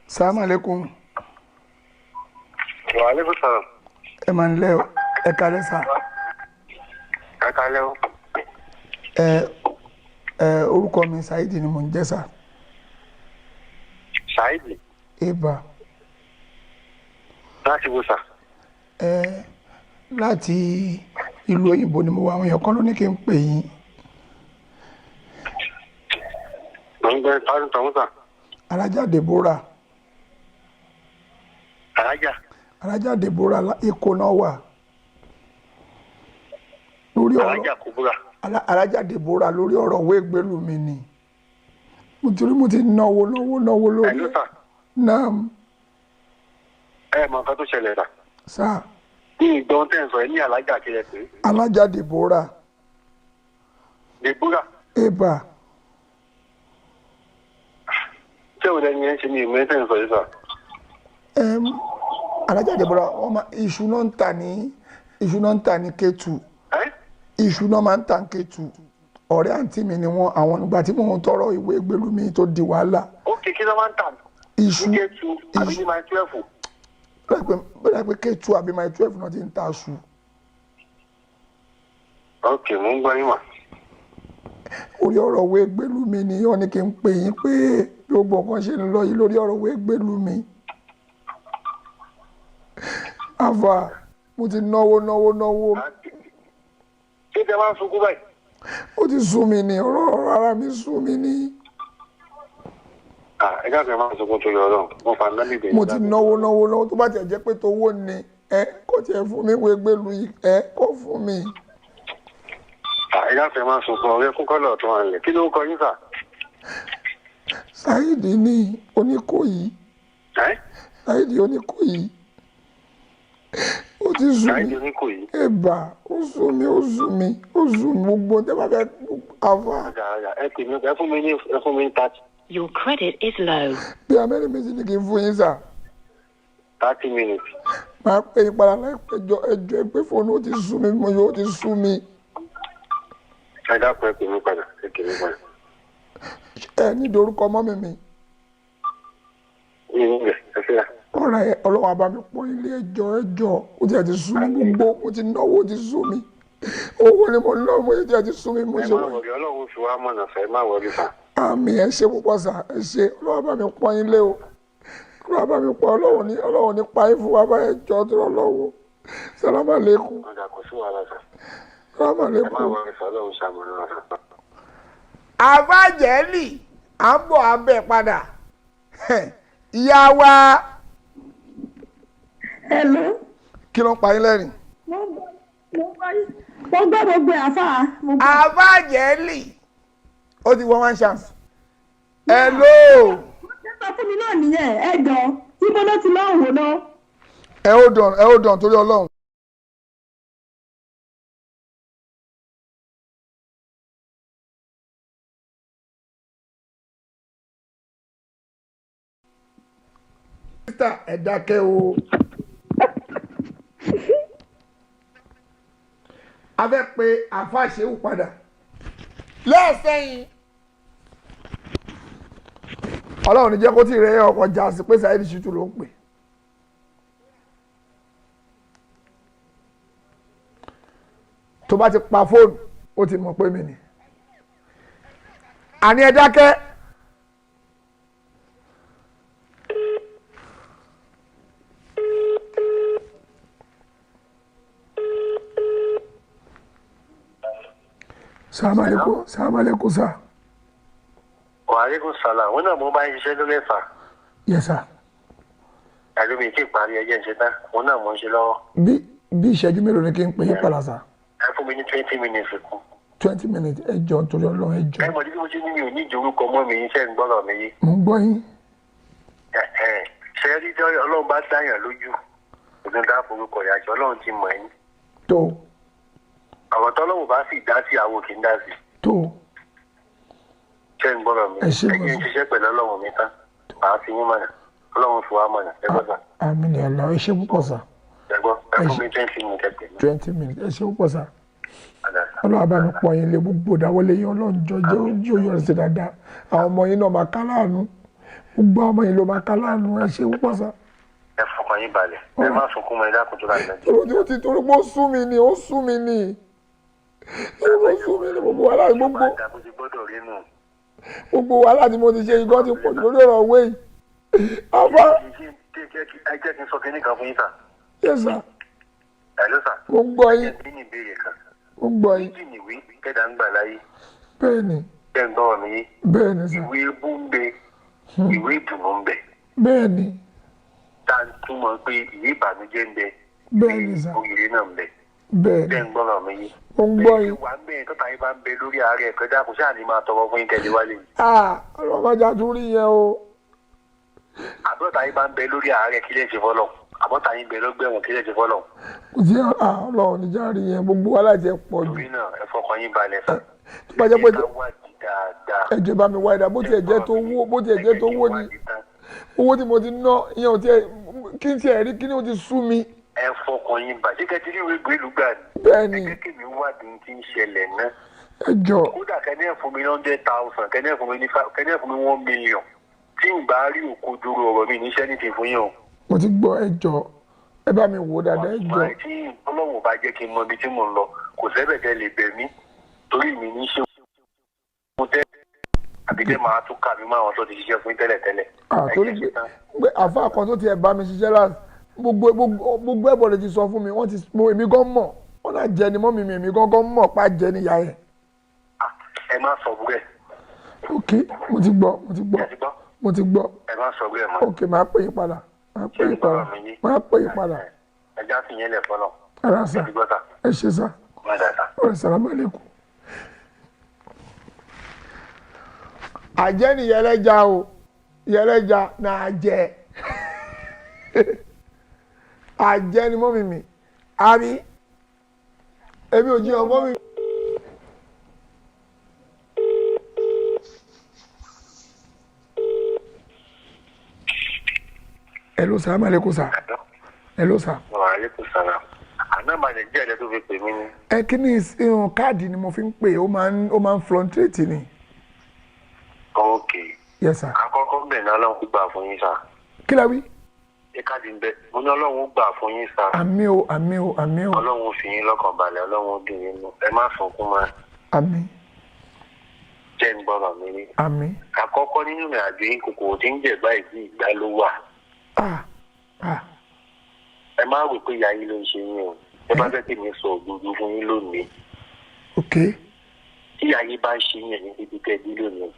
Salaam alaikum. Wa alaikum salam. Ẹ máa ń lẹ́ o. Ẹ kálẹ́ sà. Ẹ kálẹ́ o. Orúkọ mi Saidi ni mò ń jẹ́ sà. Saidi. Eba. Láti wo sà? Láti ìlú òyìnbó ni mo wà. Àwọn èèyàn kan ló ní kí n pè yín. Mo ń gbé tọ́jú tọ́hún sà. Alájà Deborah. Alájà. Alájà Deborah Èkó náà wà. Lórí ọ̀rọ̀ Alájà Kubura. Alájà Deborah lórí ọ̀rọ̀ wégbélú mi ni. Mo ti náwó lórí. Ẹ̀lú sà. Naam. Ẹ mọ nǹkan tó ṣẹlẹ̀ sà. Sà. Ní ìgbọ́n tẹ̀ ń sọ ẹ ní alájà kiri ẹ pé. Alájà Deborah. Deborah. Eba. Ṣé òun ẹni yẹn ṣe ní ìmọ̀ ẹ tẹ̀ ń sọ yìí sà? Alájà Deborah iṣu náà ń tà ní Kétu. Iṣu náà máa ń tà ní Kétu. Ọ̀rẹ́ àǹtí mi ni wọ́n àwọn ìgbà tí mò ń tọrọ ìwé gbélú mi tó di wàhálà. Ó kìkì ló máa ń tà Iṣu ní Kétu àbí ní máa 12. Bẹ́ẹ̀ pé Kétu àbí máa 12 náà ti ń ta aṣu. Ok, mo ń gbọ́ yín mà. Orí ọ̀rọ̀ ìwé gbélú mi ni wọ́n ní kí n pè yín pé gbogbo nǹkan ṣe ń lọ yìí lórí ọ̀rọ̀ ìwé gbélú mi. Àfà mo ti náwó. Ṣé tẹ máa ń sunkún báyìí? Ó ti sú mi ni ọ̀rọ̀ ara mi sú mi ni. Ẹ káàkiri máa ń sunkún tó yọ ọlọ́run. Mo fà ń lálẹ́ ìbẹ̀rẹ̀. Mo ti náwó tó bá tiẹ̀ jẹ́ pé tówó ni kò tiẹ̀ fún mi ìwé gbélú yìí kò fún mi. Ẹ káàkiri máa ń sunkún ọ̀rẹ́ kún kọ́lọ̀ tó wà nílẹ̀. Kí ló ń kọ yín sà? Saidi ní Oníkòyí. Saidi Oníkòyí. Ó ti sú Saidi mi. Oníkòyí. Eba ó sú mi gbogbo tẹ́ bá fẹ́ àfà. Ẹ pè mí ẹ fún mi ní 30. Your credit is low. Bí amẹ́rin méjì ní kí n fún yín sà. 30 minutes. Máa pè yín padà láìpẹ́ ẹjọ́ ẹgbẹ́ fóònù ó ti sú mi mo yóò ti sú mi. Ẹ dákun ẹ pè mí padà. Ẹ pè mí padà. Ẹ ní dorúkọ mọ́mì mi. Ẹ fi ra. Ọ̀rọ̀ ọlọ́wọ́ bá mi pọ́n ilé ẹjọ́ ó ti sú mi gbogbo mo ti náwó ó ti sú mi. Owó ni mo lọ mo ti sú mi mo Ẹ ṣe má wọ́n. wọlé ọlọ́run fi wá mọ̀nà fẹ́ má wọlé fà. Àmì ẹ ṣe púpọ̀ sà ẹ ṣe ọlọ́wọ́ bá mi pọ́n ilé o. Ọlọ́wọ́ bá mi pọ́n ọlọ́wọ́ ní pa ifun wa bá ẹjọ́ tó lọ́wọ́. Salaam alaikum. Ọjà kò sí wàhálà sà. Salaam Ẹ má alaikum. wọlé fà ọlọ́run ṣàmùlò ọ̀sán. Àbájẹ́lì à ń bọ̀ abẹ́ padà. Ìyá wa. Hello. Kí ló ń pa yín lẹ́rìn? Mo gbọ́ gbogbo àfà. Àbájẹ́lì. Ó ti wọ́n one chance. Hello. Ṣé sọ fún mi náà nìyẹn? Ẹ jọ, ibo ló ti máa ń wò náà? Ẹ ó dàn torí Ọlọ́run. Sísítà ẹ dákẹ́ o. A fẹ́ pe àfáà Ṣehu padà. Lẹ́ẹ̀sẹ̀yìn. Ọlọ́run ní jẹ́ kó tí ì rẹ̀ ọkọ̀ jà sí pé Saidi Shittu ló ń pè. Tó bá ti pa fóònù, ó ti mọ̀ pé mi ni. Àní ẹ dákẹ́. Salaam alaikum sir. Wa alaikum salam. Wọ́n náà mo bá ń ṣiṣẹ́ lórí ẹ̀fà. Yes sir. Àjọ mi ti parí ẹjẹ́ ń ṣe tán. Wọ́n náà mo ń ṣe lọ́wọ́. Bí ìṣẹ́jú mélòó ni kí n pè yín padà sá? Ẹ fún mi ní 20 minutes kù. 20 minutes ẹ jọ̀ọ́ nítorí Ọlọ́run ẹ Ẹ jọ̀ọ́. mọ̀ ní bí mo ṣe ní mi ò ní ìjórúkọ mọ́ mi iṣẹ́ ń gbọ́dọ̀ mi yé. Mo ń gbọ́ yín. Ṣé rí jọ́ Ọlọ́run bá dáyàn lójú? Ògùn dá forúkọ ìyàjọ́ Ọlọ́run ti mọ̀ yín. Tó Ọ̀rọ̀ tọ́lọ́run bá sì dá sí àwọn kì í dá sí. tó Ṣé ń gbọ́dọ̀ mi? Ẹ ṣé Ẹ kí n ṣiṣẹ́ pẹ̀lú Ọlọ́run mi tán. Màá fi yín mọ̀nà. Ọlọ́run fi wá mọ̀nà. Ẹ gbọ́ sà. àmì ni ọ̀la ẹ ṣé púpọ̀ sá. Ẹ gbọ́. Ẹ fún mi 20 minutes ẹ pè mí. 20 minutes ẹ ṣé púpọ̀ sá. Àdá. Ọlọ́run bá mi pọ̀ yín lé gbogbo ìdáwọ́lé yín Ọlọ́run jọjọ́ yóò yọrí sí dáadáa. Àwọn ọmọ yín náà máa ká láàánú. gbogbo ọmọ yìí ló máa ká láàánú ẹ ṣe púpọ̀ sá. ẹ fọkàn yín balẹ̀ ẹ má sunkún mọ́ ẹ dákun tó láti lẹ́jọ́. torí ó ti torí pé ó sú mi ni ó sú mi ni ó sú mi ni gbogbo wàhálà gbogbo wàhálà tí mo ti ṣe igán ti pọ̀ lórí ọ̀rọ̀ òwe yìí. àfa. ẹ jẹ́ kí n sọ kínní kan fún yín sà. yes sir. hello sà. mo ń gbọ́ yín. ẹ ní ìbéèrè kan. mo ń gbọ́ yín. méjì nìwé kẹ́dà ń gbà láyé. bẹ́ẹ̀ni. ẹ ń gbọ́ mi yé. bẹ́ẹ̀ni sà. ìwé ebú ń bẹ ìwé ìdùnnú ń bẹ. bẹ́ẹ̀ni. tá a túmọ̀ pé ìwé ìbànújẹ́ ń bẹ. bẹ́ẹ̀ni sà. òyìnbó náà ń bẹ. bẹ́ẹ̀ni. ẹ ń gbọ́ mi yé. mo ń gbọ́ yín. wà ń bẹ tọ́ta yín bá ń bẹ lórí ààrẹ ẹ̀kọ́ dákun ṣáà ní máa tọrọ fún yín kẹ́lẹ́ wálé. ọlọ́mọdé tún rí yẹn o. àbọ̀tà yín bá ń bẹ lórí ààrẹ kílẹ̀ ṣe fọ́lọ̀ àbọ̀tà yín bẹ lọ́gbẹ̀wọ̀n kílẹ̀ ṣe fọ́lọ̀. kò sí ọlọ́run níjà rí yẹn gbogbo wa láti ẹ pọ̀ jù. torí náà ẹ fọkàn yín balẹ̀ fún. tó bá jẹ́ pé ẹjọ́ bá mi wá ẹ̀dá bó tiẹ̀ jẹ́ tó wó ni owó tí mo ti ná ìyẹn ò tiẹ̀ kí n tiẹ̀ rí kí ni ó ti sú mi. ẹ fọkàn yín balẹ̀ ṣé kẹ́tí ní ìwé ìlú gbà ní. bẹ́ẹ̀ni. ẹ kí mi wádìí tí ń ṣẹlẹ̀ náà. ẹjọ́. kódà kẹ́ni ẹ̀ fún mi 100,000 kẹ́ni ẹ̀ fún mi 1 million tí n bá rí òkodoro ọ̀rọ̀ mi níṣẹ́ ní ti fún yín o. mo ti gbọ́ ẹjọ́ ẹ bá mi wò dáadáa ẹjọ́. tí ọlọ́run bá jẹ́ kí n mọ ibi tí mò ń lọ kò sẹ́bẹ̀ tẹ́ lè bẹ̀ mí torí mi ní ṣe mo tẹ́ àbí tẹ́ máa tún kà mí máa wọn tó ti ṣiṣẹ́ fún tẹ́lẹ̀tẹ́lẹ̀. torí pé àfa kan tó ti ẹ̀ bá mi ṣiṣẹ́ láti gbogbo ẹ̀bọ̀ rẹ̀ ti sọ fún mi wọ́n ti èmi gan mọ̀ wọ́n náà jẹ ni mọ́ mi èmi gangan mọ̀ pa jẹ níyà yẹn. ẹ má sọ búrẹ́. ok mo ti gbọ́ mo ti gbọ́. ẹ má sọ búrẹ́ mọ́. ok máa pè yín padà máa pè yín padà. ẹ já sí yẹn lẹ̀ fọlọ́. ara sa ẹ ṣe sa ọ̀rẹ́ sàlámù alaykum. àjẹ́ ni yẹlẹ́ja o yẹlẹ́ja náà jẹ́ àjẹ́ ni mọ́mì mi àbí èmi ò jí ọmọ mi. hello sir amaleko sir hello sir. wàhálẹ́kùn sára àná màlẹ̀ jẹ́ ẹ̀dẹ́ tó fi pè mí ni. ẹ kí ni káàdì ni mo fi ń pè ó máa ń fluctuate ni. ok. yes sir. àkọ́kọ́ bẹ̀ ní ọlọ́run gbà fún yín sá. kí la wí. ṣé káàdì ń bẹ mo ní ọlọ́run gbà fún yín sá. àmín o àmín o àmín o. ọlọ́run fi yín lọ́kàn balẹ̀ ọlọ́run dùn yín nù ẹ má sunkún mọ́. àmín. jẹ́ ń gbọ́dọ̀ mi rí. àmín. àkọ́kọ́ nínú ìrìn àjò yín kòkòrò tí ń jẹ̀ báyìí sí ìgbà ló wà. ẹ má rò pé ìyá yín ló ń ṣe yín o ẹ bá fẹ́ kí mi sọ òdodo fún yín lónìí. ok. tí ìyá yín bá ń ṣe yín ní ibi tẹ́bí lónìí.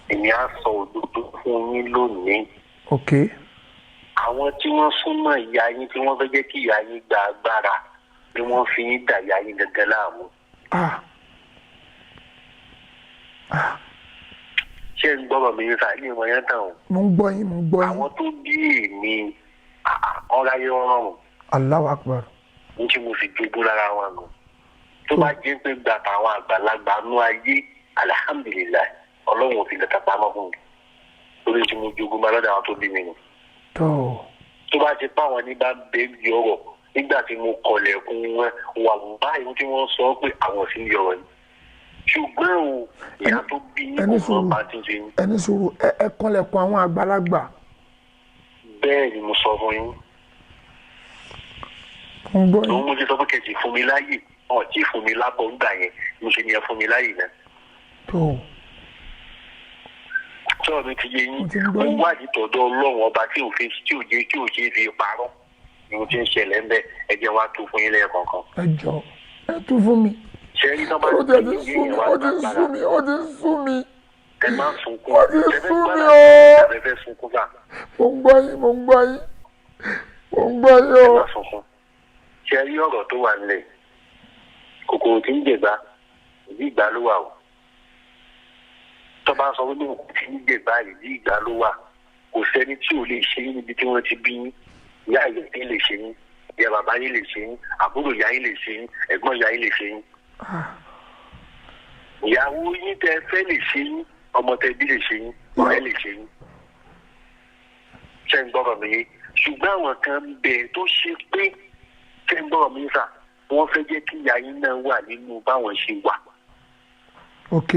èmi á sọ òdodo fún yín lónìí. ok. àwọn tí wọ́n súnmọ́ ìyá yín tí wọ́n fẹ́ jẹ́ kí ìyá yín gba agbára ni wọ́n fi yín dà ìyá yín gẹ́gẹ́ láàmú. ṣé ń gbọ́dọ̀ mi yín sáà ní ìmọ̀ yẹn tán o. mo ń gbọ́ yín mo ń gbọ́ yín. àwọn tó bí èmi ọ̀ráyé ọ̀rọ̀rùn. Allahu Akbar. ní tí mo fi jogún lára wọn nù. tó bá jẹ́ pé gbàtà àwọn àgbàlagbà nú ayé alihamudulilayi ọlọ́run ò fi lẹ́tà pamọ́ fún mi. lórí tí mo jogún bá lọ́dọ̀ àwọn tó bí mi nù. tó bá ti pa àwọn ní bá bẹ́ẹ̀ bí ọ̀rọ̀ nígbà tí mo kọlẹ̀kùn wọn wà báyìí tí wọ́n sọ pé àwọn sì ń yọrọ ni. ṣùgbọ́n o ìyá tó bí ọmọ bá ti ṣe. ẹni sùúrù ẹ kọlẹ̀kùn àwọn àgbàlagbà. bẹ́ẹ̀ ni mo sọ fún yín. òun mo ti sọ pé kẹ̀sì fún mi láyè ọ̀ tí fún mi lábọ̀ ńgbà yẹn mo ṣe ni ẹ fún mi láyè náà. sọ mi ti yé yín mo wádìí tọ̀dọ̀ ọlọ́run ọba tí ò ṣe fi parọ́ ni mo ti ń ṣẹlẹ̀ ń bẹ ẹ jẹ́ wá tú fún yín lẹ́ẹ̀kọ̀ọ̀kan. ẹ jọ ẹ tú fún mi. ṣẹ́rí náà bá ó ti sú mi. ẹ má sunkún. ó ti sú mi o. ẹ fẹ́ sunkún fà. mo ń gbọ́ yín o. ẹ má sunkún. ṣẹ́rí ọ̀rọ̀ tó wà nílẹ̀ kòkòrò tí ń jẹ̀gbá ìdí ìgbà ló wà o. tó bá sọ wípé kòkòrò tí ń jẹ̀gbá ìdí ìgbà ló wà kò sẹ́ni tí ò lè ṣe yín níbi tí wọ́n ti bí yín. ìyá ìyá yín lè ṣe yín ìyá bàbá yín lè ṣe yín àbúrò ìyá yín lè ṣe yín ẹ̀gbọ́n ìyá yín lè ṣe yín. ìyàwó yín tẹ́ fẹ́ lè ṣe yín ọmọ tẹ́ bí lè ṣe yín ọ̀rẹ́ lè ṣe yín. ṣé ń gbọ́rọ̀ mi yé ṣùgbọ́n àwọn kan ń bẹ tó ṣe pé ṣé ń gbọ́rọ̀ mi sà wọ́n fẹ́ jẹ́ kí ìyá yín náà wà nínú báwọn ṣe wà. ok.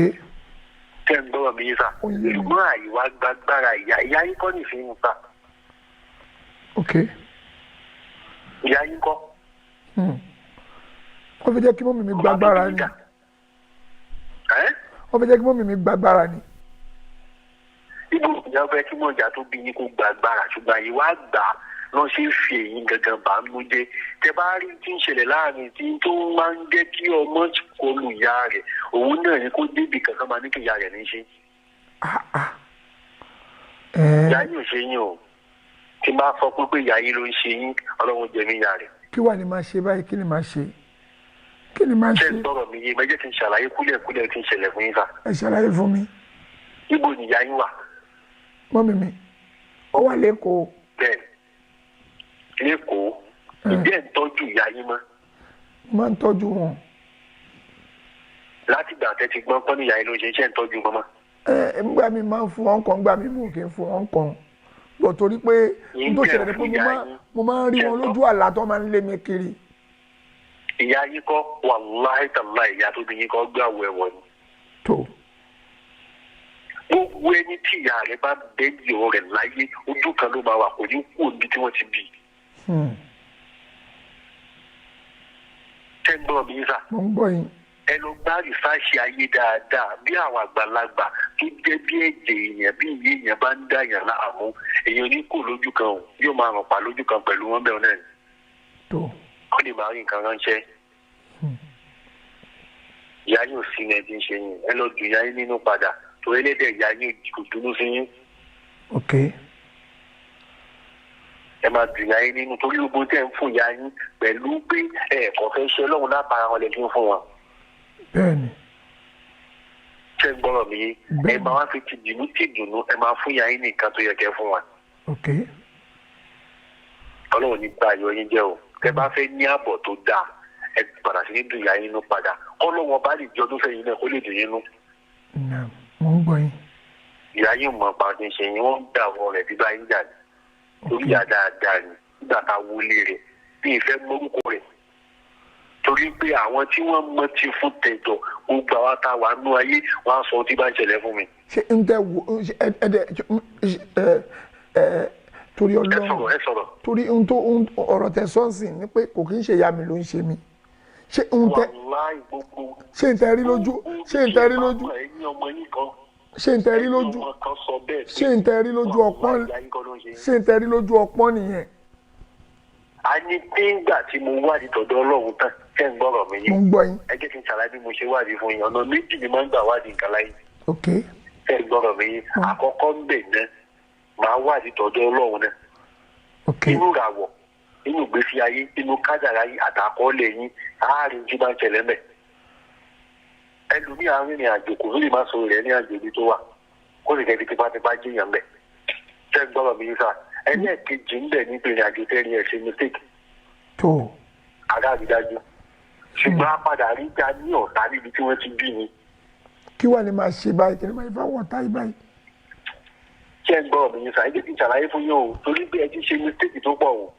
ṣé ń gbọ́rọ̀ gbọ́rọ̀ mi yín sà Ó yé mi. ṣùgbọ́n àyíwá gbàgbára ìyá yín kọ́ nìfín sà ok ìyá yín kọ́. wọ́n fi jẹ́ kí mọ́mì mi gbàgbára ni wọ́n fi jẹ́ kí mọ́mì mi gbàgbára ni. ibo ìyá fẹ́ kí mọ̀jà tó bí yín kó gbàgbára ṣùgbọ́n àyíwá gbà á lọ́n ṣe ń fi èyí gangan bá ń mú jẹ́ tẹ bá rí tí ń ṣẹlẹ̀ láàrin tí tó máa ń jẹ́ kí ọmọ kọlu ìyá rẹ̀ òun náà ni kó débì kankan máa ní kí ìyá rẹ̀ ní ṣe. ìyá yín ò ṣe yín o tí máa sọ pé ìyá yín ló ń ṣe yín ọlọ́run jẹ mí ìyá rẹ̀. kí wàá ní máa ṣe báyìí kí ni máa ṣe kí ni máa ṣé ṣe. ń tọrọ mi yé mẹjẹ tí ń ṣàlàyé kúlẹ̀kúlẹ̀ tí ń ṣẹlẹ̀ fún yín sà. ẹ ṣàlàyé fún mi. ibo ni ìyá yín wà. mọ́mì mi ó wà lẹ́kọ̀ọ́. bẹ́ẹ̀ lẹ́kọ̀ọ́ ìjẹ́ ń tọ́jú ìyá yín mọ́. máa ń tọ́jú wọn. láti gbà tẹ́ ti gbọ́n pọ́n ní ìyá yín ló ṣe iṣẹ́ ń tọ́jú wọn mọ́. nígbà mi máa ń fún wọn kàn nígbà mi mú kí n fún wọn kàn bọ̀ torí pé n tó ṣẹlẹ̀ ni pé mo máa ń rí wọn lójú àlá tó máa ń lé mi kiri. ìyá yín kọ́ wàláhì tàláhì ìyá tó bí yín kọ́ gbé àwọ̀ ẹ̀wọ̀ ni. tó. gbogbo ẹni tí ìyá rẹ̀ bá bẹ́ẹ̀lì ọ̀rẹ́ láyé ojú kan ló máa wà kò ní kú òbí tí wọ́n ti bí. tẹ́ ń gbọ́ mi sà. mo ń gbọ́ yín. ẹ lọ gbá rìsáàsì ayé dáadáa bí àwọn àgbàlagbà tó jẹ́ bí ẹ̀jẹ̀ èèyàn bí ìyé èèyàn bá ń dá èèyàn láàmú èèyàn ní kò lójú kan o yóò máa ràn pa lójú kan pẹ̀lú wọn bẹ́ẹ̀ náà. tó. ó lè máa rí nǹkan ránṣẹ́. ìyá yóò sí ní ẹbí ń ṣe yín ẹ lọ dùn ìyá yín nínú padà tó ẹlẹ́dẹ̀ ìyá yín kò dúró sí yín. ok. ẹ máa dùn ìyá yín nínú torí gbogbo tẹ̀ ń fún ìyá yín pẹ̀lú pé ẹ̀ẹ̀kọ́ fẹ́ ṣe ọlọ́run lápára wọn lè fi ń fún wọn. bẹ́ẹ̀ni. ṣé ń gbọ́rọ̀ mi yé ẹ máa wá fi ti dùnú tí dùnú ẹ máa fún ìyá yín nìkan tó yẹ kẹ́ fún wa. ok. ọlọ́run ní gba ayọ̀ yín jẹ́ o tẹ bá fẹ́ ní ààbọ̀ tó dáa ẹ padà sí ní dùn ìyá yín nú padà ọlọ́wọ́n bá lè jọ ọdún fẹ́yìn náà kó lè dùn yín nú. mo ń gbọ́ yín. ìyá yín mọ̀ pa ti ń ṣe yín wọ́n ń dà wọ́n rẹ̀ bí bá yín jà ní torí ìyá dáadáa ni nígbà tá a wọlé rẹ̀ bí ìfẹ́ mórúkọ rẹ̀ torí pé àwọn tí wọ́n mọ̀ ti fún tẹ̀dọ̀ gbogbo àwa tá a wà nú ayé wọ́n á sọ ohun tí bá ń ṣẹlẹ̀ fún mi. ṣé n tẹ wo torí Ọlọ́run ẹ sọ̀rọ̀ torí ohun tó ọ̀rọ̀ tẹ sọ́ọ̀sì ni pé kò kí ń ṣe ìyá mi ló ń ṣe mí ṣé n tẹ ṣé n tẹ rí lójú ṣé n tẹ rí lójú ṣé n tẹ rí lójú ṣé n tẹ rí lójú ọpọ́n ṣé n tẹ rí lójú ọpọ́n nìyẹn. a ní nígbà tí mo wádìí tọ̀dọ̀ Ọlọ́run tán ṣé ń gbọ́rọ̀ mi yé mo ń gbọ́ yín. ẹ jẹ́ kí n ṣàlàyé bí mo ṣe wádìí fún yín ọ̀nà méjì ni máa ń gbà wádìí nǹkan láyé. ok. ṣé ń gbọ́rọ̀ mi yé àkọ́kọ́ ń bẹ̀ náà máa wádìí tọ̀dọ̀ Ọlọ́run náà. ok. inú ìràwọ̀ inú ìgbésí ayé inú kádàrá yín àtàkọọ́lẹ̀ yín àárín tí bá ń ṣẹlẹ̀ mẹ́. ẹlòmíì arìnrìn àjò kò lóye máa sọ rẹ̀ ní àjò ibi tó wà kó lè jẹ́ tipátipá jẹ́yàn mẹ́. ṣé ń gbọ́dọ̀ mi sá ẹlẹ́ẹ̀kejì ń bẹ̀ níbi ìrìn àjò tẹ́rí ẹ̀ ṣe mistake. tó. adájúdájú ṣùgbọ́n a padà rí ta ní ọ̀tá níbi tí wọ́n ti bí ni. kí wàá ní máa ṣe báyìí kí ni máa fà wọ́n táyì báyìí. ṣé ń gbọ́dọ̀ mi sá ẹ jẹ́ kí n ṣàlàyé fún yín o torí pé ẹ ti ṣe mistake tó pọ̀ o.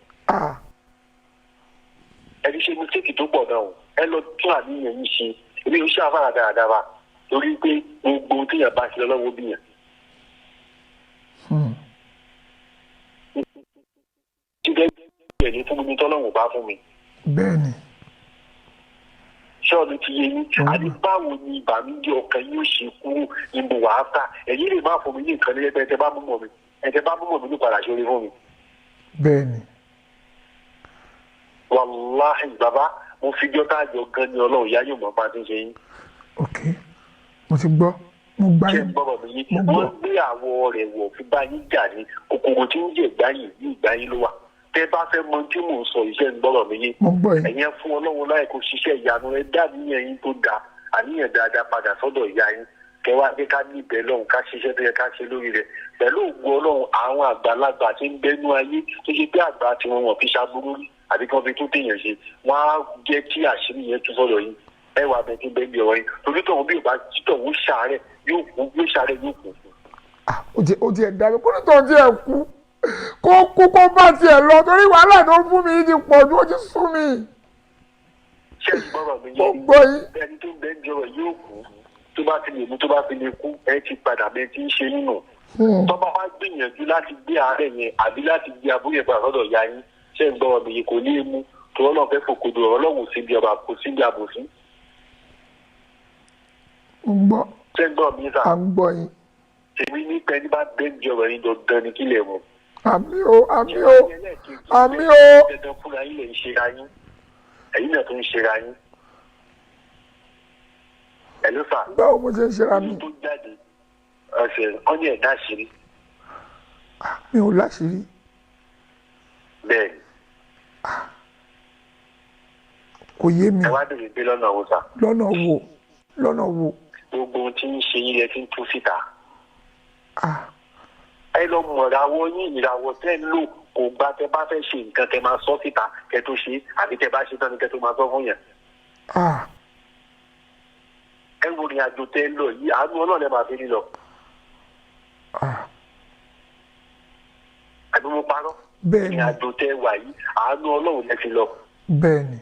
ẹ ti ṣe mistake tó pọ̀ náà o ẹ lọ tún àníyàn yín ṣe ebi ó ṣe àfàrà dáradára torí pé gbogbo téèyàn bá ṣe lọ́wọ́ bíyàn. jíjẹ́ bẹ́ẹ̀ ni fún mi tọ́lọ́wọ́ bá fún mi. bẹ́ẹ̀ni. ṣọ́ọ̀lù ti yé yín àti báwo ni ìbànújẹ́ ọkàn yóò ṣe kúrò nínú wàhálà ẹ̀yin lè má fún mi ní nǹkan ní ẹgbẹ́ ẹ̀ bá mú mọ̀ mi ẹ̀ bá mú mọ̀ mi ní padà ṣe orí fún mi. bẹ́ẹ̀ni. wàláhì bàbá mo fi jọ́ tá a jọ gan ni Ọlọ́run ìyá yóò mọ̀ bá ti ń ṣe yín. ok mo ti gbọ́ mo gbá ṣé yín. gbọ́dọ̀ mi yín wọ́n gbé àwọ̀ rẹ̀ wọ̀ fi bá yín jà ní kòkòrò tí ń jẹ́ ìgbáyìn ní ìgbáyìn ló wà tẹ́ bá fẹ́ mọ tí mò ń sọ iṣẹ́ gbọ́dọ̀ mi yín mo gbọ́ yín. ẹ̀yin fún Ọlọ́run láì kó ṣiṣẹ́ ìyanu rẹ̀ dá níyẹn yín tó dáa àníyàn dáadáa padà sọ́dọ̀ ìyá yín kẹwàá pé ká ní ìbẹ̀ lọ́hùn ká ṣiṣẹ́ tó yẹ ká ṣe lórí rẹ̀ pẹ̀lú ògùn Ọlọ́run àwọn àgbàlagbà tí ń bẹ́nu ayé tó ṣe pé àgbà tí wọ́n fi ṣàbúrú rí àbí kí wọ́n fi tún téèyàn ṣe wọ́n á jẹ́ kí àṣírí yẹn tún sọ́dọ̀ yín ẹ wà bẹ́ẹ̀ tí bẹ́ẹ̀ bí ọ̀rọ̀ yín torí tọ̀hún bí ìbá títọ̀hún ṣàárẹ̀ yóò kú yóò ṣàárẹ̀ yóò kú. ó ti ẹ̀ dàbí kó nítorí tí ẹ̀ kú kó bá tiẹ̀ lọ torí wàhálà tó fún mi ti pọ̀ ju ó ti sún mi. ṣé ìgbọ́rọ̀ mi mo gbọ́ yín. ẹni tó bẹ́ẹ̀ bí ọ̀rọ̀ yóò kú tó bá ti lè mú tó bá fi lè kú ẹ ti padà bẹ́ẹ̀ tí ń ṣe nínú. tọ́ba wá gbìyànjú láti gbé àárẹ̀ yẹn àbí láti gbé abúlé ìgbà lọ́dọ̀ ya yín ṣé ń gbọ́ ọ̀bì yìí kò ní í mú tó ọlọ́run fẹ́ fòkodò ọlọ́run síbi ọba kò síbi àbòsí. gbọ́ ṣé ń gbọ́ mi sà. à ń gbọ́ yín. èmi ní pẹ́ẹ́ni bá bẹ́ẹ̀ di ọ̀rọ̀ yín dandan ní kílẹ̀ mu. àmì o àmì o àmì o. dandan fúnra yín lè ń ṣera yín ẹ̀yin náà tó ń ṣera yín. ẹ̀ ló fà. báwo mo ṣe ń ṣera mi. tó jáde ọ̀sẹ̀ wọ́n ní ẹ̀dá àṣírí. mi ò láṣìírí. bẹ́ẹ̀ ni. kò yé mi. ẹ wá bèrè pé lọ́nà wo sà. lọ́nà wo lọ́nà wo. gbogbo ohun tí ń ṣe yín yẹn ti ń tú síta. ẹ lọ mọ̀ ìràwọ̀ yín ìràwọ̀ tẹ́ ń lò kò gbà tẹ́ bá fẹ́ ṣe nǹkan tẹ́ máa sọ síta kẹ́ tó ṣe àbí tẹ́ bá ṣe tán ni kẹ́ tó máa sọ fún yẹn. ẹ wo ìrìn àjò tẹ́ ń lọ yìí àánú ọlọ́run ẹ máa fi rí lọ. àbí mo parọ́. bẹ́ẹ̀ni ìrìn àjò tẹ́ wà yìí àánú ọlọ́run ẹ fi lọ. bẹ́ẹ̀ni.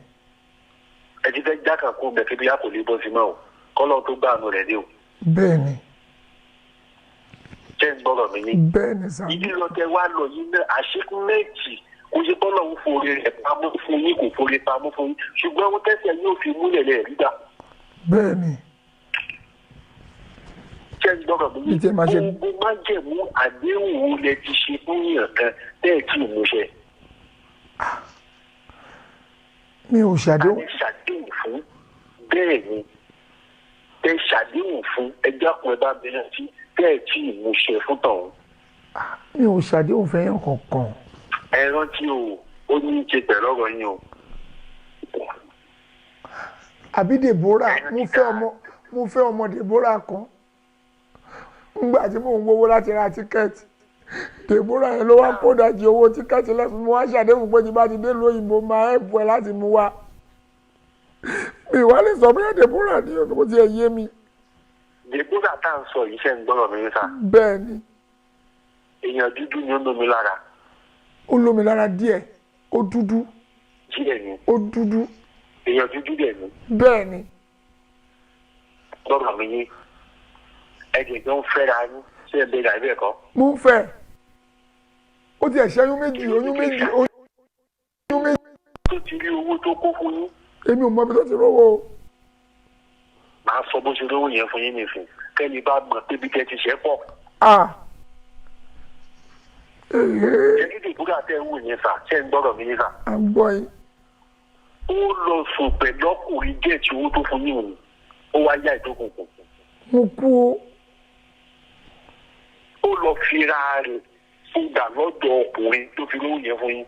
ẹ ti fẹ́ jákàn kó mẹ́kẹ́ bí a kò lè bọ́ sí mọ́ o kọ́lọ́ tó gbà àánú rẹ̀ dé o. bẹ́ẹ̀ni. jẹ́ ń gbọ́rọ̀ mi ní. bẹ́ẹ̀ni sá. ìdí lọ́tẹ̀ wá lọ yìí náà àṣekún méjì kò ṣe bọ́lọ̀ ń forí rẹ̀ pamọ́ fún yín kò forí pamọ́ fún yín ṣùgbọ́n wọ́n tẹ̀sẹ̀ yóò fi múlẹ̀ lẹ̀ rí gbà. bẹ́ẹ̀ni. jẹ́ ń gbọ́rọ̀ mi ní. gbogbo májẹ̀mú àdéhùn wo lẹ ti ṣe fún yàn kan bẹ́ẹ̀ tí ì múṣẹ. mi ò ṣàdéhùn. àti ṣàdéhùn fún bẹ́ẹ̀ ni ẹ ṣàdéhùn fún ẹjọ́ àpò ẹ bá bẹ̀rẹ̀ sí bẹ́ẹ̀ tí ì múṣẹ fún tọ̀hún. mi ò ṣàdéhùn fẹ́yàn kankan. ẹ rántí o ó ní í ṣe pẹ̀lú ọ̀rọ̀ yín o. àbí Deborah mo fẹ́ ọmọ Deborah kan ngbà tí mò ń wówó láti ra tíkẹ́ẹ̀tì Deborah yẹn ló wá kó dájú owó tíkẹ́ẹ̀tì lẹ́fún mi wá ṣàdéhùn pé tí bá ti dé lóyìnbó máa ẹ̀bù ẹ̀ láti mú wá mi wá lè sọ bóyá Deborah ní ọ̀nà bó ti ẹ̀ yé mi. Deborah tá à ń sọ yìí ṣe ń gbọ́rọ̀ mi sá. bẹ́ẹ̀ ni. èèyàn dúdú ni ó lómi lára. ó lómi lára díẹ̀ ó dúdú. díẹ̀ ni. ó dúdú. èèyàn dúdú dẹ̀ ni. bẹ́ẹ̀ ni. gbọ́rọ̀ mi yé ẹ̀jẹ̀ tó ń fẹ́ra yín ṣé ẹ bẹ̀rẹ̀ àbí ẹ̀kọ́. mo ń fẹ́ ó ti ẹ̀ṣẹ́ oyún méjì oyún méjì. tó ti rí owó tó kó fún yín. èmi ò mọ ibi tó ti rówó o. màá sọ bó ṣe rówó yẹn fún yín nìsín kẹ́ni bá mọ̀ pébi tẹ́ ti ṣẹ́ pọ̀. jẹ́kí Deborah tẹ́ ń wò yẹn sà ṣé ń gbọ́dọ̀ mi yín sà. à ń gbọ́ yín. ó lọ sùn pẹ̀lú ọkùnrin gẹ̀ẹ́tì owó tó fún yín òun ó wá yá ìdókòkò. mo kú o. ó lọ fira rẹ̀ fúgbà lọ́dọ̀ ọkùnrin tó fi rówó yẹn fún yín.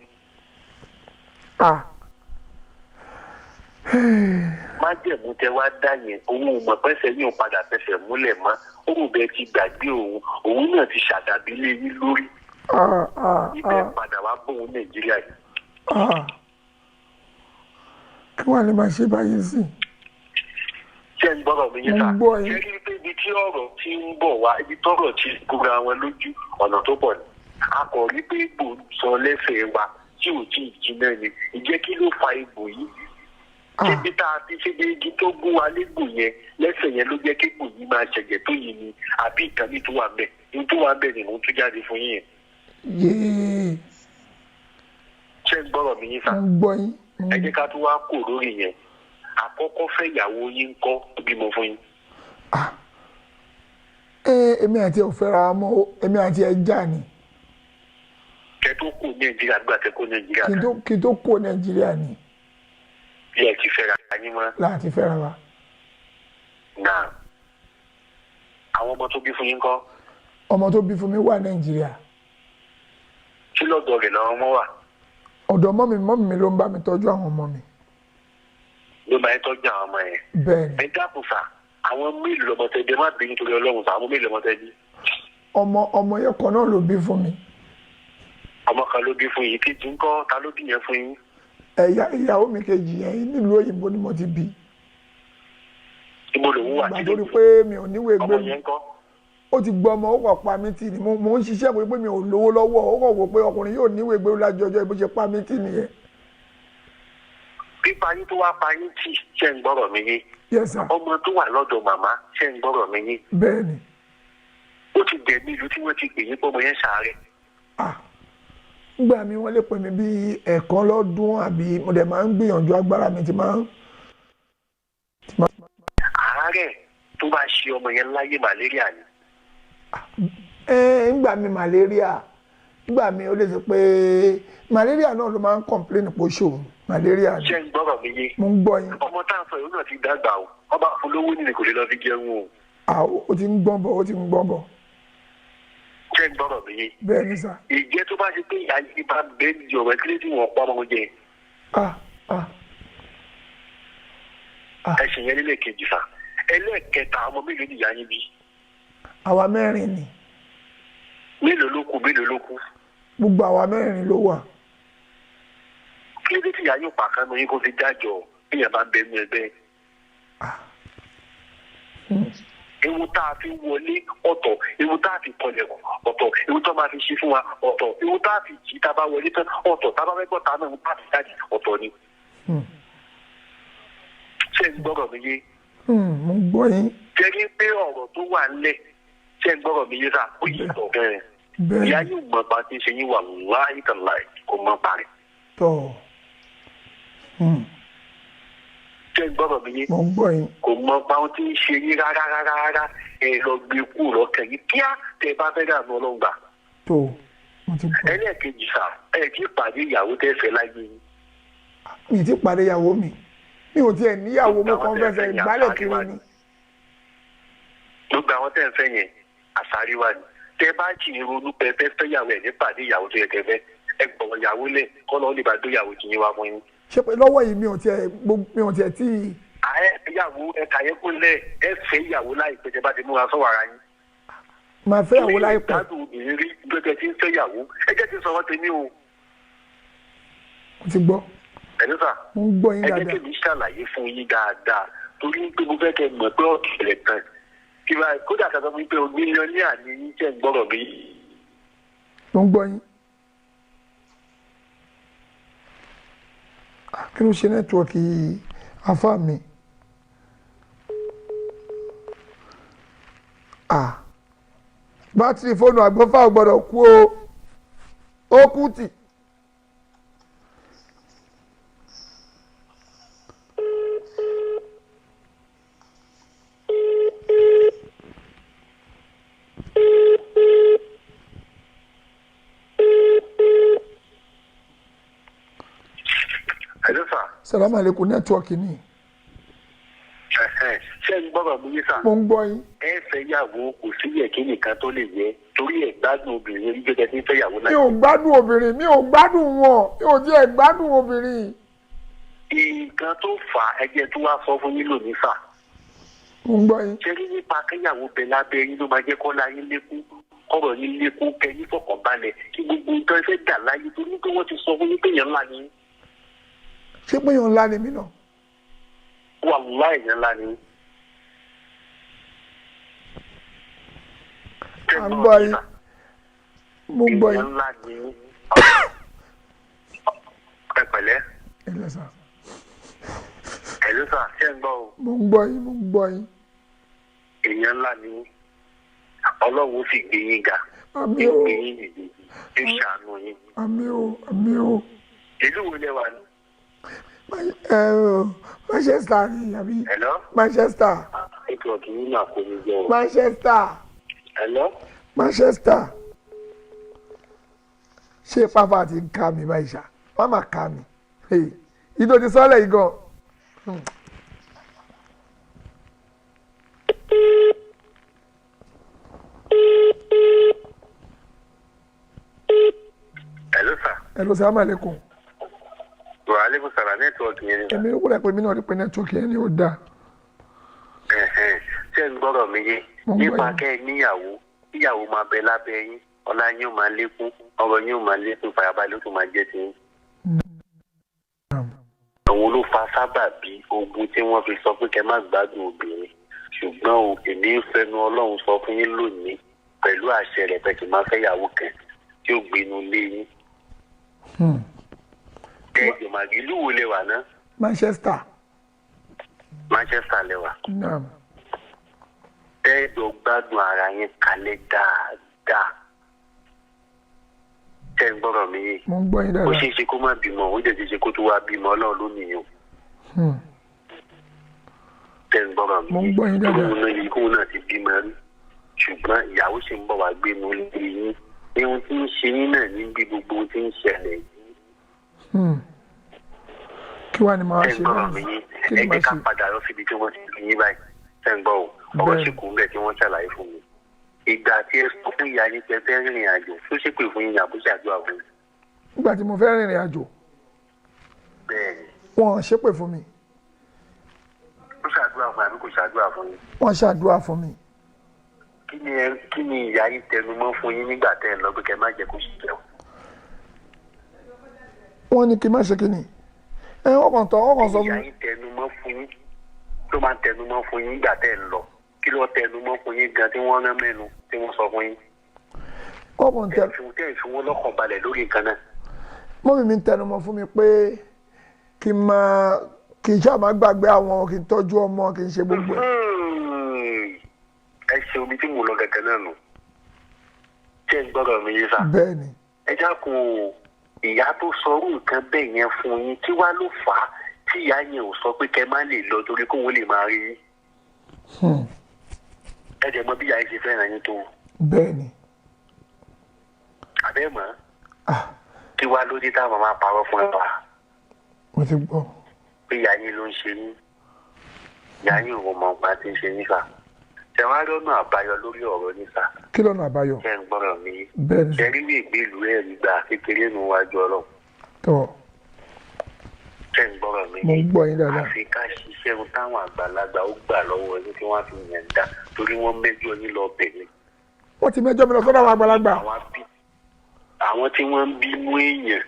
májẹ̀mú tẹ wá dá yẹn òun ò mọ̀ pẹ́sẹ̀ yóò padà fẹsẹ̀ múlẹ̀ mọ́ òun bẹ́ẹ̀ ti gbàgbé òun náà ti ṣàdàbí lé yín lórí. ibẹ̀ padà wá bóun Nàìjíríà yìí. kí wàá lè máa ṣe báyìí sí. ṣé ń gbọ́dọ̀ mi yín sá ṣé kí pé ibi tí ọ̀rọ̀ ti ń bọ̀ wá ibi tọ́rọ̀ ti kúra wọn lójú ọ̀nà tó pọ̀ ni a kò rí pé egbò sọ lẹ́sẹ̀ wa tí ò tí ì jiná ni ìjẹ́ kí ló fa egbò yìí ṣébi tá a fi ṣébi igi tó gún wa légbò yẹn lẹ́sẹ̀ yẹn ló jẹ́ kí egbò yìí máa ṣẹ̀jẹ̀ tó yìí ni àbí ìkan ní tó wà bẹ́ẹ̀ ní tó wà bẹ́ẹ̀ ni mò ń tún jáde fún yín yẹn. ṣé ń gbọ́dọ̀ mi yín sá ẹ jẹ́ ká tún wá kò lórí yẹn àkọ́kọ́ fẹ́ ìyàwó yín kọ́ bímọ fún yín. èmi àti ẹ̀ ò fẹ́ra mọ́ èmi àti ẹ̀ já ni. kẹ́ tó kó Nàìjíríà gbà kẹ́ kó Nàìjíríà kan. kí tó kó Nàìjíríà ni. bí ẹ ti fẹ́ra yín mọ́. láti fẹ́ra wa. náà àwọn ọmọ tó bí fún yín kọ́. ọmọ tó bí fún mi wà Nàìjíríà. kí lọ́dọ̀ rẹ̀ làwọn ọmọ wà. ọ̀dọ̀ mọ́mì mi ló ń bá mi tọ́jú àwọn ọmọ mi. ló máa ń tọ́jú àwọn ọmọ yẹn. bẹ́ẹ̀ni. ẹ dákun sá àwọn mélòó lọmọtẹ́bí ẹ má bí nítorí Ọlọ́run sá àwọn mélòó lọmọtẹ́bí. ọmọ yẹn kan náà ló bí fún mi. ọmọ kan ló bí fún yìí kejì ńkọ́ ta ló bí yẹn fún yín. ìyàwó mi kejì yẹn nílùú òyìnbó ni mo ti bí. ibo lòun wà nítorí pé mi ò níwèé gbé ọmọ yẹn ńkọ́. ó ti gbọ́ ọmọ ó kọ̀ pa mí tì ní mo ń ṣiṣẹ́ pé mi ò lówó lọ́wọ́ ó kọ̀ wò pé ọkùnrin yóò níwèé gbé lájọ ọjọ́ ìbò ṣe pa mí tì nìyẹn. pípa yín tó wá pa yín tì ṣe ń gbọ́rọ̀ mi yé. Yes sir. ọmọ tó wà lọ́dọ̀ màmá ṣe ń gbọ́rọ̀ mi yé. Bẹ́ẹ̀ni. ó ti dẹ̀ nílùú tí wọ́n ti pè yín pọ́mọ yẹn ṣàárẹ̀. Gbà mí wọ́n lè pè mí bí ẹ̀ẹ̀kan lọ́dún àbí mo dẹ̀ máa ń gbìyànjú agbára mi ti máa ń. àárẹ̀ tó bá ṣe ọmọ yẹn láyé màlẹ́ríà ni. Ngbà mi malaria ngbà mi ó lè sọ pé malaria náà ló máa ń complain pé ó ṣòro malaria ni. ṣé ń gbọ́rọ̀ mi yé. mo ń gbọ́ yín. ọmọ tá à ń sọ yìí náà ti dàgbà o ọba olówó nínú kò lè lọ fi jẹun o. ó ti ń gbọ́n bọ̀ ó ti ń gbọ́n bọ̀. ṣé ń gbọ́rọ̀ mi yé. bẹ́ẹ̀ ni sà. ìjẹ́ tó bá ṣe pé ìyá yìí bá bẹ́ẹ̀ ní ọ̀rọ̀ kílé tí wọ́n pa ọmọ jẹ. ẹ̀sìn yẹn nílé kejì sà ẹlẹ́ẹ̀kẹta ọmọ mélòó ni ìyá yín bí. àwa mẹ́rin ni. mélòó ló kù mélòó ló kù. gbogbo àwa mẹ́rin ló wà. kí ló dé tí ìyá yóò pàkánù yín kó fi dájọ́ bí ìyá bá ń bẹ ní ẹgbẹ́. ewu tá a fi wọlé ọ̀tọ̀ ewu tá a fi kọlẹ̀kùn ọ̀tọ̀ ewu tó máa fi ṣí fún wa ọ̀tọ̀ ewu tá a fi jí tá a bá wọlé tán ọ̀tọ̀ tá a bá fẹ́ gbọ́ tá a náà ń bá fi jáde ọ̀tọ̀ ni. ṣé ń gbọ́rọ̀ mi yé. mo ń gbọ́ yín. jẹ́rí pé ọ̀rọ̀ tó wà ńlẹ̀ ṣé ń gbọ́rọ̀ mi yé sá ó yí ìtọ̀ bẹ́ẹ̀. ìyá yóò mọ bá ti ṣe yín wà láì tàn láì kò mọ parí. tọ́ ṣé ń gbọ́rọ̀ mi yé. mo ń gbọ́ yín. kò mọ bá wọn ti ń ṣe yín rárá ẹ lọ gbé kú lọ́kàn yín kíá tẹ bá fẹ́ dànù ọlọ́gbà. tó mo ti gbọ́. ẹlẹ́ẹ̀kejì sá ẹ kí pàdé ìyàwó tẹ́ fẹ́ láyé yín. mi ti pàdé ìyàwó mi ò tiẹ̀ níyàwó mo kàn fẹsẹ̀ ìgbálẹ̀ kiri ni. gbogbo àwọn tẹ́ ń fẹ́ yẹn àsáríwá ni tẹ́ bá jì ní ronú pé fẹ́ fẹ́yàwó ẹ̀ ní pàdé ìyàwó tó yẹ kẹ́ fẹ́ ẹ gbọ̀wọ̀ ìyàwó lẹ̀ kọ́ lọ́ọ́ lè bá dó ìyàwó jì yín wá fún yín. ṣé pé lọ́wọ́ yìí mi ò tiẹ̀ tí. ààrẹ ìyàwó ẹ̀ka yẹn kó lẹ̀ ẹ fẹ́ ìyàwó láìpẹ́ tẹ́ bá ti múra sọ́wọ́ ara yín. màá fẹ́ ìyàwó láìpẹ́. ìgbádùn obìnrin rí gbẹgbẹ tí ń fẹ́ ìyàwó ẹ jẹ́ kí n sọ̀rọ̀ tèmi o. mo ti gbọ́. ẹ̀nísà mo ń gbọ́ yín ẹ dáadáa. jẹ́ kí mi ṣàlàyé fún yín dáadáa torí pé mo fẹ́ kẹ́ mọ̀ pé ọ̀kẹ́lẹ̀ kan kódà kan sọ fún mi pé mílíọ̀nìà ni yín jẹ́ ń gbọ́rọ̀ mi. mo ń gbọ́ yín. kí ló ṣe nẹ́tíwọ̀kì afá mi. bátìrì fóònù àgbọ̀fà ò gbọ́dọ̀ kú o ó kú tì. Salamu alaikum nẹ́tíwọ̀kì ni. ṣé ń gbọ́dọ̀ mú yín sà. mo ń gbọ́ yín. ẹ fẹ́ yàwó kò sí yẹ̀kí nìkan tó lè yẹ torí ẹ̀ gbádùn obìnrin rí gẹ́gẹ́ tí ń fẹ́ yàwó náà. mi ò gbádùn obìnrin mi ò gbádùn wọn mi ò tiẹ̀ gbádùn obìnrin. nǹkan tó fà á ẹgbẹ́ tó wá sọ fún yín lónìí sà. mo ń gbọ́ yín. ṣé rí nípa kẹ́yàwó bẹ lábẹ́ yín ló máa jẹ́ kọ́ láyé lékún ọ̀rọ̀ yín lékún kẹ́ ní fọkànbalẹ̀ kí gbogbo nǹkan fẹ́ dà láyé torí pé wọ́n ti sọ fún yín pé yẹn ńlá ni. ṣé pé yàn ńlá ni mí náà. wàláì yẹn ńlá ni. à ń gbọ́ yín mo ń gbọ́ yín. yẹn ńlá ni. ẹ pẹ̀lẹ́. ẹ lọ sà. ẹ ló sà ṣé ń gbọ́ o. mo ń gbọ́ yín mo ń gbọ́ yín. èèyàn ńlá ni ọlọ́run sì gbé yín ga. àmín o gbé yín nìyí ó ṣàánú yín. àmín o àmín o. ìlú wo lẹ wà ní. Manchester ni àbí. Hello. Manchester. ètò ọ̀tún nínú àkómi jẹ́ o. Manchester. Hello. Manchester. ṣé pápá ti ń ká mi báyìí ṣá wọ́n máa ká mi ìdó ti sọ́lẹ̀ yìí gan. Hello sir. Hello, salamu alaikum. Wa alaikum salam nẹ́tíwọ̀kì yẹn ni. èmi ló kúrẹ́ pé mi náà rí pé nẹ́tíwọ̀kì yẹn ni ó dáa. ṣé ń gbọ́dọ̀ mi yé nípa kẹ́ ẹ níyàwó níyàwó máa bẹ lábẹ́ yín ọlá yín ó máa lékún ọrọ̀ yín ó máa lékún fàyàbalẹ̀ ó tún máa jẹ́ ti yín. àwọn ló fa sábàbí ogun tí wọ́n fi sọ pé kẹ́ má gbádùn obìnrin ṣùgbọ́n o èmi ń fẹnu ọlọ́run sọ fún yín lónìí pẹ̀lú àṣẹ rẹ̀ pé kí n máa fẹ́ yàwó kan tí ó gbénu lé yín. kẹ́ẹ̀jọ̀ màgí ìlú wo lè wà ná. Manchester. Manchester lẹ́wà. Naam. Tẹ́ẹ̀dọ̀ gbádùn ara yín kalẹ̀ dáadáa. Tẹ́ ń gbọ́rọ̀ mi yìí. Mo ń gbọ́ yín Ó dáadáa. ṣeé ṣe kó má bímọ, ó dẹ̀ ti ṣe kó tó wá bímọ Ọlọ́run ló nìyẹn. Tẹ́ ń gbọ́rọ̀ mi Mo ń gbọ́ yín dáadáa. Kóun náà ti bímọ rí. Ṣùgbọ́n ìyàwó ṣì ń bọ̀ wá gbé inú ilé yín. Ihun tí ń ṣe yín náà ní bí gbogbo ohun tí ń ṣẹlẹ̀ yìí. Kí wàá ní máa Tẹ́ ṣe ń gbọ́rọ̀ náà? mi yìí. Kí Ẹ ni máa jẹ́ ká ṣe? padà lọ síbi tí wọ́n ti fi yín báyìí. Tẹ́ ń gbọ́ o. Ọ̀rọ̀ sì kú bẹ́ẹ̀ tí wọ́n ṣàlàyé fún mi. Ìgbà tí ẹ sọ fún ìyá yín pé fẹ́ rìnrìn àjò tó ṣépè fún yín àbúṣe àdúrà fún yín. Nígbà tí mo fẹ́ rìnrìn àjò, Bẹ́ẹ̀ni, wọ́n ṣépè fún mi. ó ṣàdúrà fún àbí kò ṣàdúrà fún yín. Wọ́n ṣàdúrà fún mi. Kí ni ìyá yín tẹnumọ́ fún yín nígbà tẹ́ ẹ lọ pé kẹ́ má jẹ́ kó ṣiṣẹ́ o? Wọ́n ní kí n má ṣe kí ni. Ọkàn sọ Ìyá fún mi. yín tẹnumọ́ fún yín tó máa ń tẹnumọ́ fún yín nígbà tẹ́ ẹ lọ. Kí ló tẹnumọ́ fún yín gan tí wọ́n rán mẹ́nu tí wọ́n sọ fún yín? Ọkàn tẹ. Tẹ́ ẹ fi wọ́n lọ́kàn balẹ̀ lórí nǹkan náà. Mọ́mí mi ń tẹnumọ́ fún mi pé kí n ṣáà má gbàgbé àwọn, kí n tọ́jú ọmọ, kí n ṣe gbogbo ẹ̀. Ẹ ṣe omi tí mo lọ gẹ́gẹ́ náà nù. Ṣé ń gbọ́dọ̀ mi yé sà? Bẹ́ẹ̀ ni. Ẹ jákun o, ìyá tó sọrú nǹkan bẹ́ẹ̀ yẹn fún yín kí wá ló fà á tí ìyá yẹn ò sọ pé kẹ́ má lè lọ torí kóun lè máa rí yín. Ẹ jẹ́ mọ̀ bí ìyá yín ṣe fẹ́ràn yín tó. Bẹ́ẹ̀ ni. Àbẹ́ mọ̀ kí wá ló dé táwọn máa parọ́ fún ẹ wá Mo ti gbọ́. pé ìyá yín ló ń ṣe yín. Ìyá yín ò mọ̀ nípa tí ń ṣe yín sà. Ṣé wá lọ́nà àbáyọ lórí ọ̀rọ̀ ní sà? Kí lọ́nà àbáyọ? Ṣé ń gbọ́dọ̀ mi? Bẹ́ẹ̀ ni. Ṣé rí lè gbé ìlú ẹ̀ nígbà kékeré nù wájú Ọlọ́run? Tọ́. Ṣé ń gbọ́dọ̀ mi? Mo ń gbọ́ yín dáadáa. Àfi ká ṣiṣẹ́ ohun táwọn àgbàlagbà ó gbà lọ́wọ́ ẹni tí wọ́n fi yàn dá torí wọ́n mẹ́jọ yín lọ bẹ̀rẹ̀. Wọ́n ti mẹ́jọ mi lọ sọ́dọ̀ àwọn àgbàlagbà. Àwọn tí wọ́n ń bínú èèyàn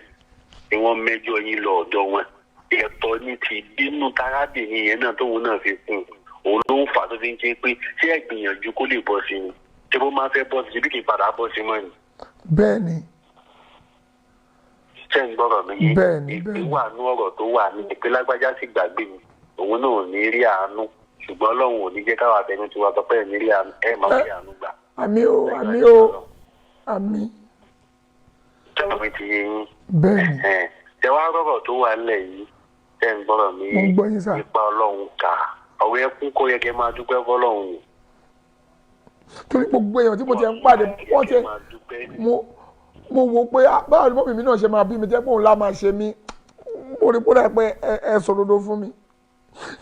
ni wọ́n mẹ́jọ yín lọ ọ̀dọ̀ wọn. Ẹ̀tọ́ ní ti bínú tarábìnrin yẹn náà tóun náà fi kún òun ló ń fà tó fi ń ké pé ṣé ẹ gbìyànjú kó lè bọ́ sí ni tí wọ́n máa fẹ́ bọ́ sí bí kì í padà bọ́ sí mọ́ ni. Bẹ́ẹ̀ ni. Ṣé ń gbọ́rọ̀ mi yé? Bẹ́ẹ̀ ni, ìpín bẹ́ẹ̀ ni. wà nú ọ̀rọ̀ tó wà ní ìpín lágbájá sì gbàgbé mi òun náà ò ní rí àánú ṣùgbọ́n Ọlọ́run ò ní jẹ́ káwá tẹnu tí wàá tọpẹ́ ní rí àánú ẹ̀ máa rí àánú gbà. Àmì o, àmì o, àmì. Ṣé mi ti yé yín? Bẹ́ẹ̀ ni. Ṣé wàá rọ̀rọ̀ tó wà nílẹ̀ yìí? Ṣé ń gbọ́rọ̀ mi Mo ń gbọ́ yín sà. nípa Ọlọ́run kà ọ̀rọ̀ ẹkún kó yẹ kẹ́ máa dúpẹ́ fọ́lọ́run ni. Torí gbogbo èèyàn tí mo ti ń pàdé, wọ́n ti mo wo pé báwo ni mọ́mí mi náà ṣe máa bí mi jẹ́ pé òun lá máa ṣe mí. Mo rí pé pé ẹ sọ òdodo fún mi.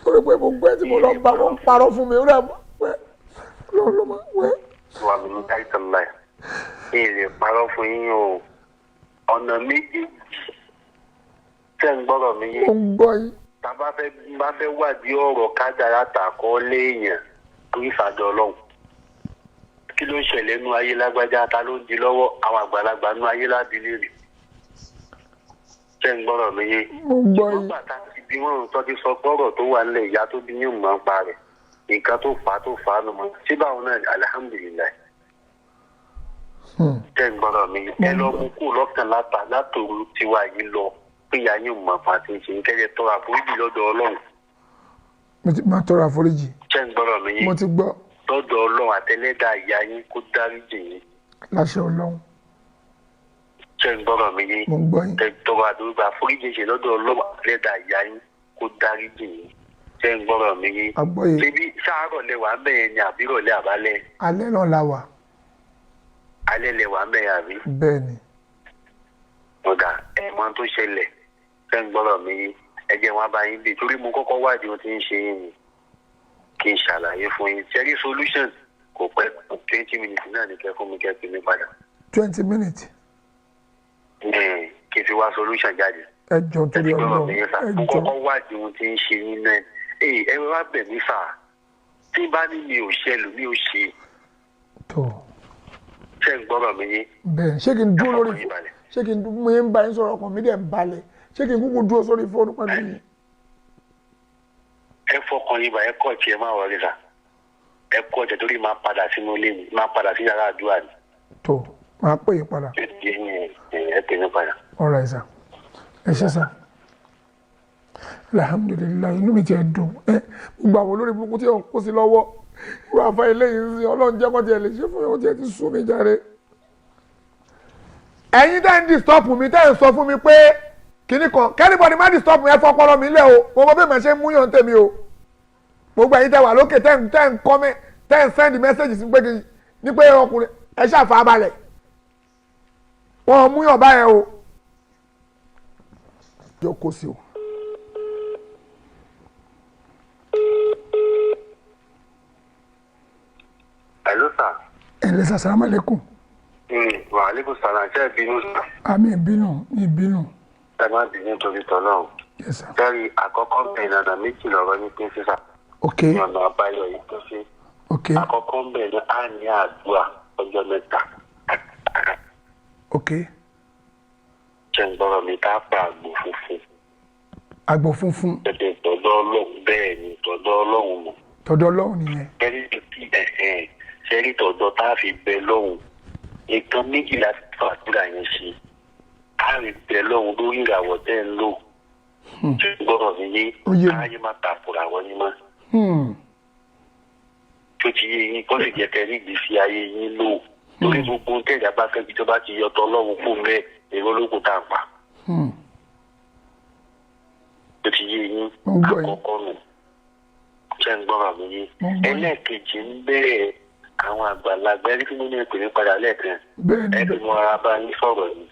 Torí pé gbogbo ẹ̀ tí mo lọ bá wọn parọ́ fún mi, ó rẹ̀ pé ló máa wẹ́. Wà mí ní táìtàn láì. Ní èrè parọ́ fún yín o. Ọ̀nà méjì tẹ́ ń gbọ́rọ̀ mi yé. Mo ń gbọ́ yín. Tá bá fẹ́ wádìí ọ̀rọ̀ kádàrá tàkọ́ léèyàn torí ìfàdọ̀ Ọlọ́run. Kí ló ń ṣẹlẹ̀ nú ayé lágbájá ta ló ń di lọ́wọ́ àwọn àgbàlagbà nú ayé láti léèrè. Tẹ́ ń gbọ́rọ̀ mi yé. Mo ń gbọ́ yín. Nígbà tá a ti bí wọ́n tó ti sọ gbọ́rọ̀ tó wà nílẹ̀ ìyá tó bí yín mọ̀ ń pa rẹ̀. Nǹkan tó fà á nù mọ́. Síbáwọn náà alihamudulilayi. Tẹ́ ń gbọ́dọ̀ mi ẹ lọ mú kú lọ́kàn látòru tiwa yìí lọ pé ìyá yín mọ̀ fún àti ṣe kẹ́jẹ́ tọrọ àforíjì lọ́dọ̀ Ọlọ́run. Mo ti máa tọrọ àforíjì. Tẹ́ ń gbọ́dọ̀ mi Mo ti gbọ́. lọ́dọ̀ Ọlọ́run àtẹlẹ́dà ìyá yín kó dáríjì yín. Láṣẹ Ọlọ́run. Tẹ́ ń gbọ́dọ̀ mi Mo ń gbọ́ yín. tọrọ àforíjì ṣe lọ́dọ̀ Ọlọ́run àtẹlẹ́dà ìyá yín kó dáríjì yín. Tẹ́ ń gbọ́dọ̀ mi Àgbọ́yé. ṣebí sáárọ̀ lẹwà ń bẹ̀yẹn ni àbírọ̀lẹ́ àbálẹ̀ Alẹ́ náà la wà. alẹ́ lẹwà ń bẹ̀yẹn àbí. Bẹ́ẹ̀ ni. ọ̀dà ẹ̀wọ̀n tó ṣẹlẹ̀ fẹ́ ń gbọ́dọ̀ mi ẹ̀jẹ̀ wọn bá yín bí torí mo kọ́kọ́ wádìí ohun tí ń ṣe yín ni kí n ṣàlàyé fún yín ṣẹ́rí solution kò pẹ́ 20 minutes náà ní kẹ́ fún mi kẹ́ fi mí padà 20 minutes. kí n fi wá solution jáde. Ẹ jọ̀ọ́ torí Ọlọ́run. Ẹ mo jọ̀ọ́. kọ́kọ́ wádìí ohun tí ń ṣe yín náà ẹ wá bẹ̀ mí fà tí bá ní mi ò ṣẹlù mi ò ṣe Tó. ṣẹ́ ń gbọ́dọ̀ mi yín. Bẹ́ẹ̀ ṣé kí n dúró lórí Ẹ fọkàn yín balẹ̀. ṣé kí n dúró mo ń bá yín sọ̀rọ̀ ọkàn mi dẹ̀ ń balẹ̀ ṣé kí n kúkú dúró sórí fóònù pẹ̀lú yín. Ẹ fọkàn yín bá ẹ kọ́ ọ̀tí ẹ má wọlé sà ẹ kọ́ ọ̀tí torí máa padà sínú ilé mi máa padà sí yàrá àdúrà ni. Tó máa pè é padà. Ẹ pè mí padà. All right sir. Ẹ ṣé sir. alhamdulilayi inú mi ti ẹ̀ dùn gbogbo àwọn olórí burúkú tí ò ń kó sí lọ́wọ́ ìwà àfa eléyìí sí ọlọ́run jẹ́ kó tiẹ̀ lè ṣe fún yóò tiẹ̀ ti sú mi jàre. ẹ̀yin tẹ́ ń disturb mi tẹ́ ń sọ fún mi pé kíní kan kẹ́nìbọ̀dì má disturb mi ẹ fọpọlọ mi lẹ̀ o mo mọ bí màá ṣe mú yàn tèmi o gbogbo ẹ̀yin tẹ́ wà lókè tẹ́ ń comment tẹ́ ń send message sí pé ní pé ọkùnrin ẹ ṣàfà balẹ̀ wọn mú yàn báyẹn o jókòó sí o. Hello, sir. Ẹ̀lẹ́ sà, salamu alaikum. Wa alaikum salam. Ṣé ìbínú sà? Àmì ìbínú. Ẹ má bínú torí tọ́lọ́run. Yes sir. Sẹ́rí àkọ́kọ́ bẹ̀rẹ̀ nàdà méjì lọ́rọ́ ní pín sísà. Ok. Ní ọ̀nà àbáyọ yìí tó ṣe. Ok. Àkọ́kọ́ bẹ̀rẹ̀ á ní àdúrà ọjọ́ mẹ́ta. Ok. Ṣé ń gbọ́dọ̀ mi ká pa àgbò funfun? Àgbò funfun. Tẹ̀tẹ̀ tọ̀dọ̀ ọlọ́run bẹ́ẹ̀ ni tọ̀dọ̀ ọlọ́run mọ̀. Tọ̀dọ̀ ọlọ́run nìyẹn. Ṣẹ́rí tọ̀dọ̀ tá a fi bẹ lọ́hùn. Nǹkan méjìlá ti fàdúrà yẹn ṣe. A rí bẹ lọ́hùn lórí ìràwọ̀ tẹ́ ń lò. Ṣé ń gbọ́dọ̀ mi yé káyé má tàkùrà wọ́n ní mọ́. Tó ti yé yín kọ́ lè jẹ́ kẹ́ ní ìgbésí ayé yín lò. Torí gbogbo tẹ̀jà bá fẹ́ kí tó bá ti yọtọ̀ ọlọ́run fún bẹ́ẹ̀ èrò ológun tá a pa. Tó ti yé yín àkọ́kọ́ nù. Ṣé ń gbọ́dọ̀ mi yé? Ẹlẹ́ẹ̀kejì ń bẹ̀rẹ̀ àwọn àgbàlagbà ẹni tí mo ní ìpè ní padà lẹ́ẹ̀kan. Ẹbí mo ara bá yín sọ̀rọ̀ ni.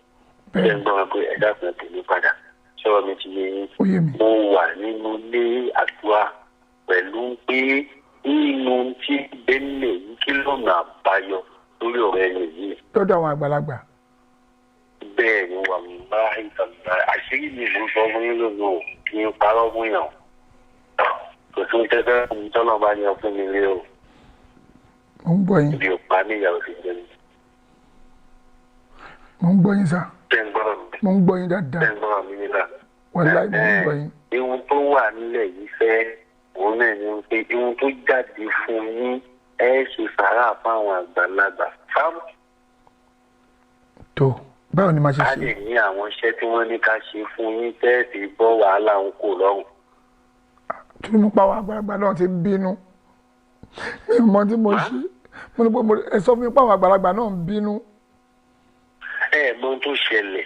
Ṣé ń gbọ́dọ̀ pé ẹ̀dá kan pè mí padà? Sọ̀rọ̀ mi ti yé yín. Mo wà nínú ilé àdúrà pẹ̀lú pé nínú tí bẹ́ẹ̀lẹ̀ yìí kí lọ́nà àbáyọ lórí ọ̀rọ̀ ẹni yìí. Lọ́dọ̀ àwọn àgbàlagbà. Bẹ́ẹ̀ ni wà mí bá ìtàgbà àṣírí mi ló sọ fún yín lónìí kí n parọ́ fún yàn. Kò sí ní tẹ́tẹ́ fún mi tọ́nà bá yan fún mi rí o. Mo ń gbọ́ yín. Ibi ò pa ní ìyàwó sí jẹ́ mi. Mo ń gbọ́ yín sá. Ṣé ń gbọ́dọ̀ mi? Mo ń gbọ́ yín dáadáa. Ṣé ń gbọ́dọ̀ mi nígbà? Wàláì mo ń gbọ́ yín. Ihun tó wà nílẹ̀ yìí fẹ́ òun náà ni pé ihun tó jáde fún yín ẹ ṣe sàárà fáwọn àgbàlagbà fáwọn. Tó báwo ni màá ṣe ṣe? A lè ní àwọn iṣẹ́ tí wọ́n ní ká ṣe fún yín tẹ́ẹ̀sì bọ́ wàhálà ń kò lọ́rùn. Kí ni mo pa àwọn àgbàlagbà náà ti bínú? Mi ò mọ tí mo ṣe. Mo ní pé ẹ sọ fún mi pé àwọn àgbàlagbà náà ń bínú. Ẹ mọ tó ṣẹlẹ̀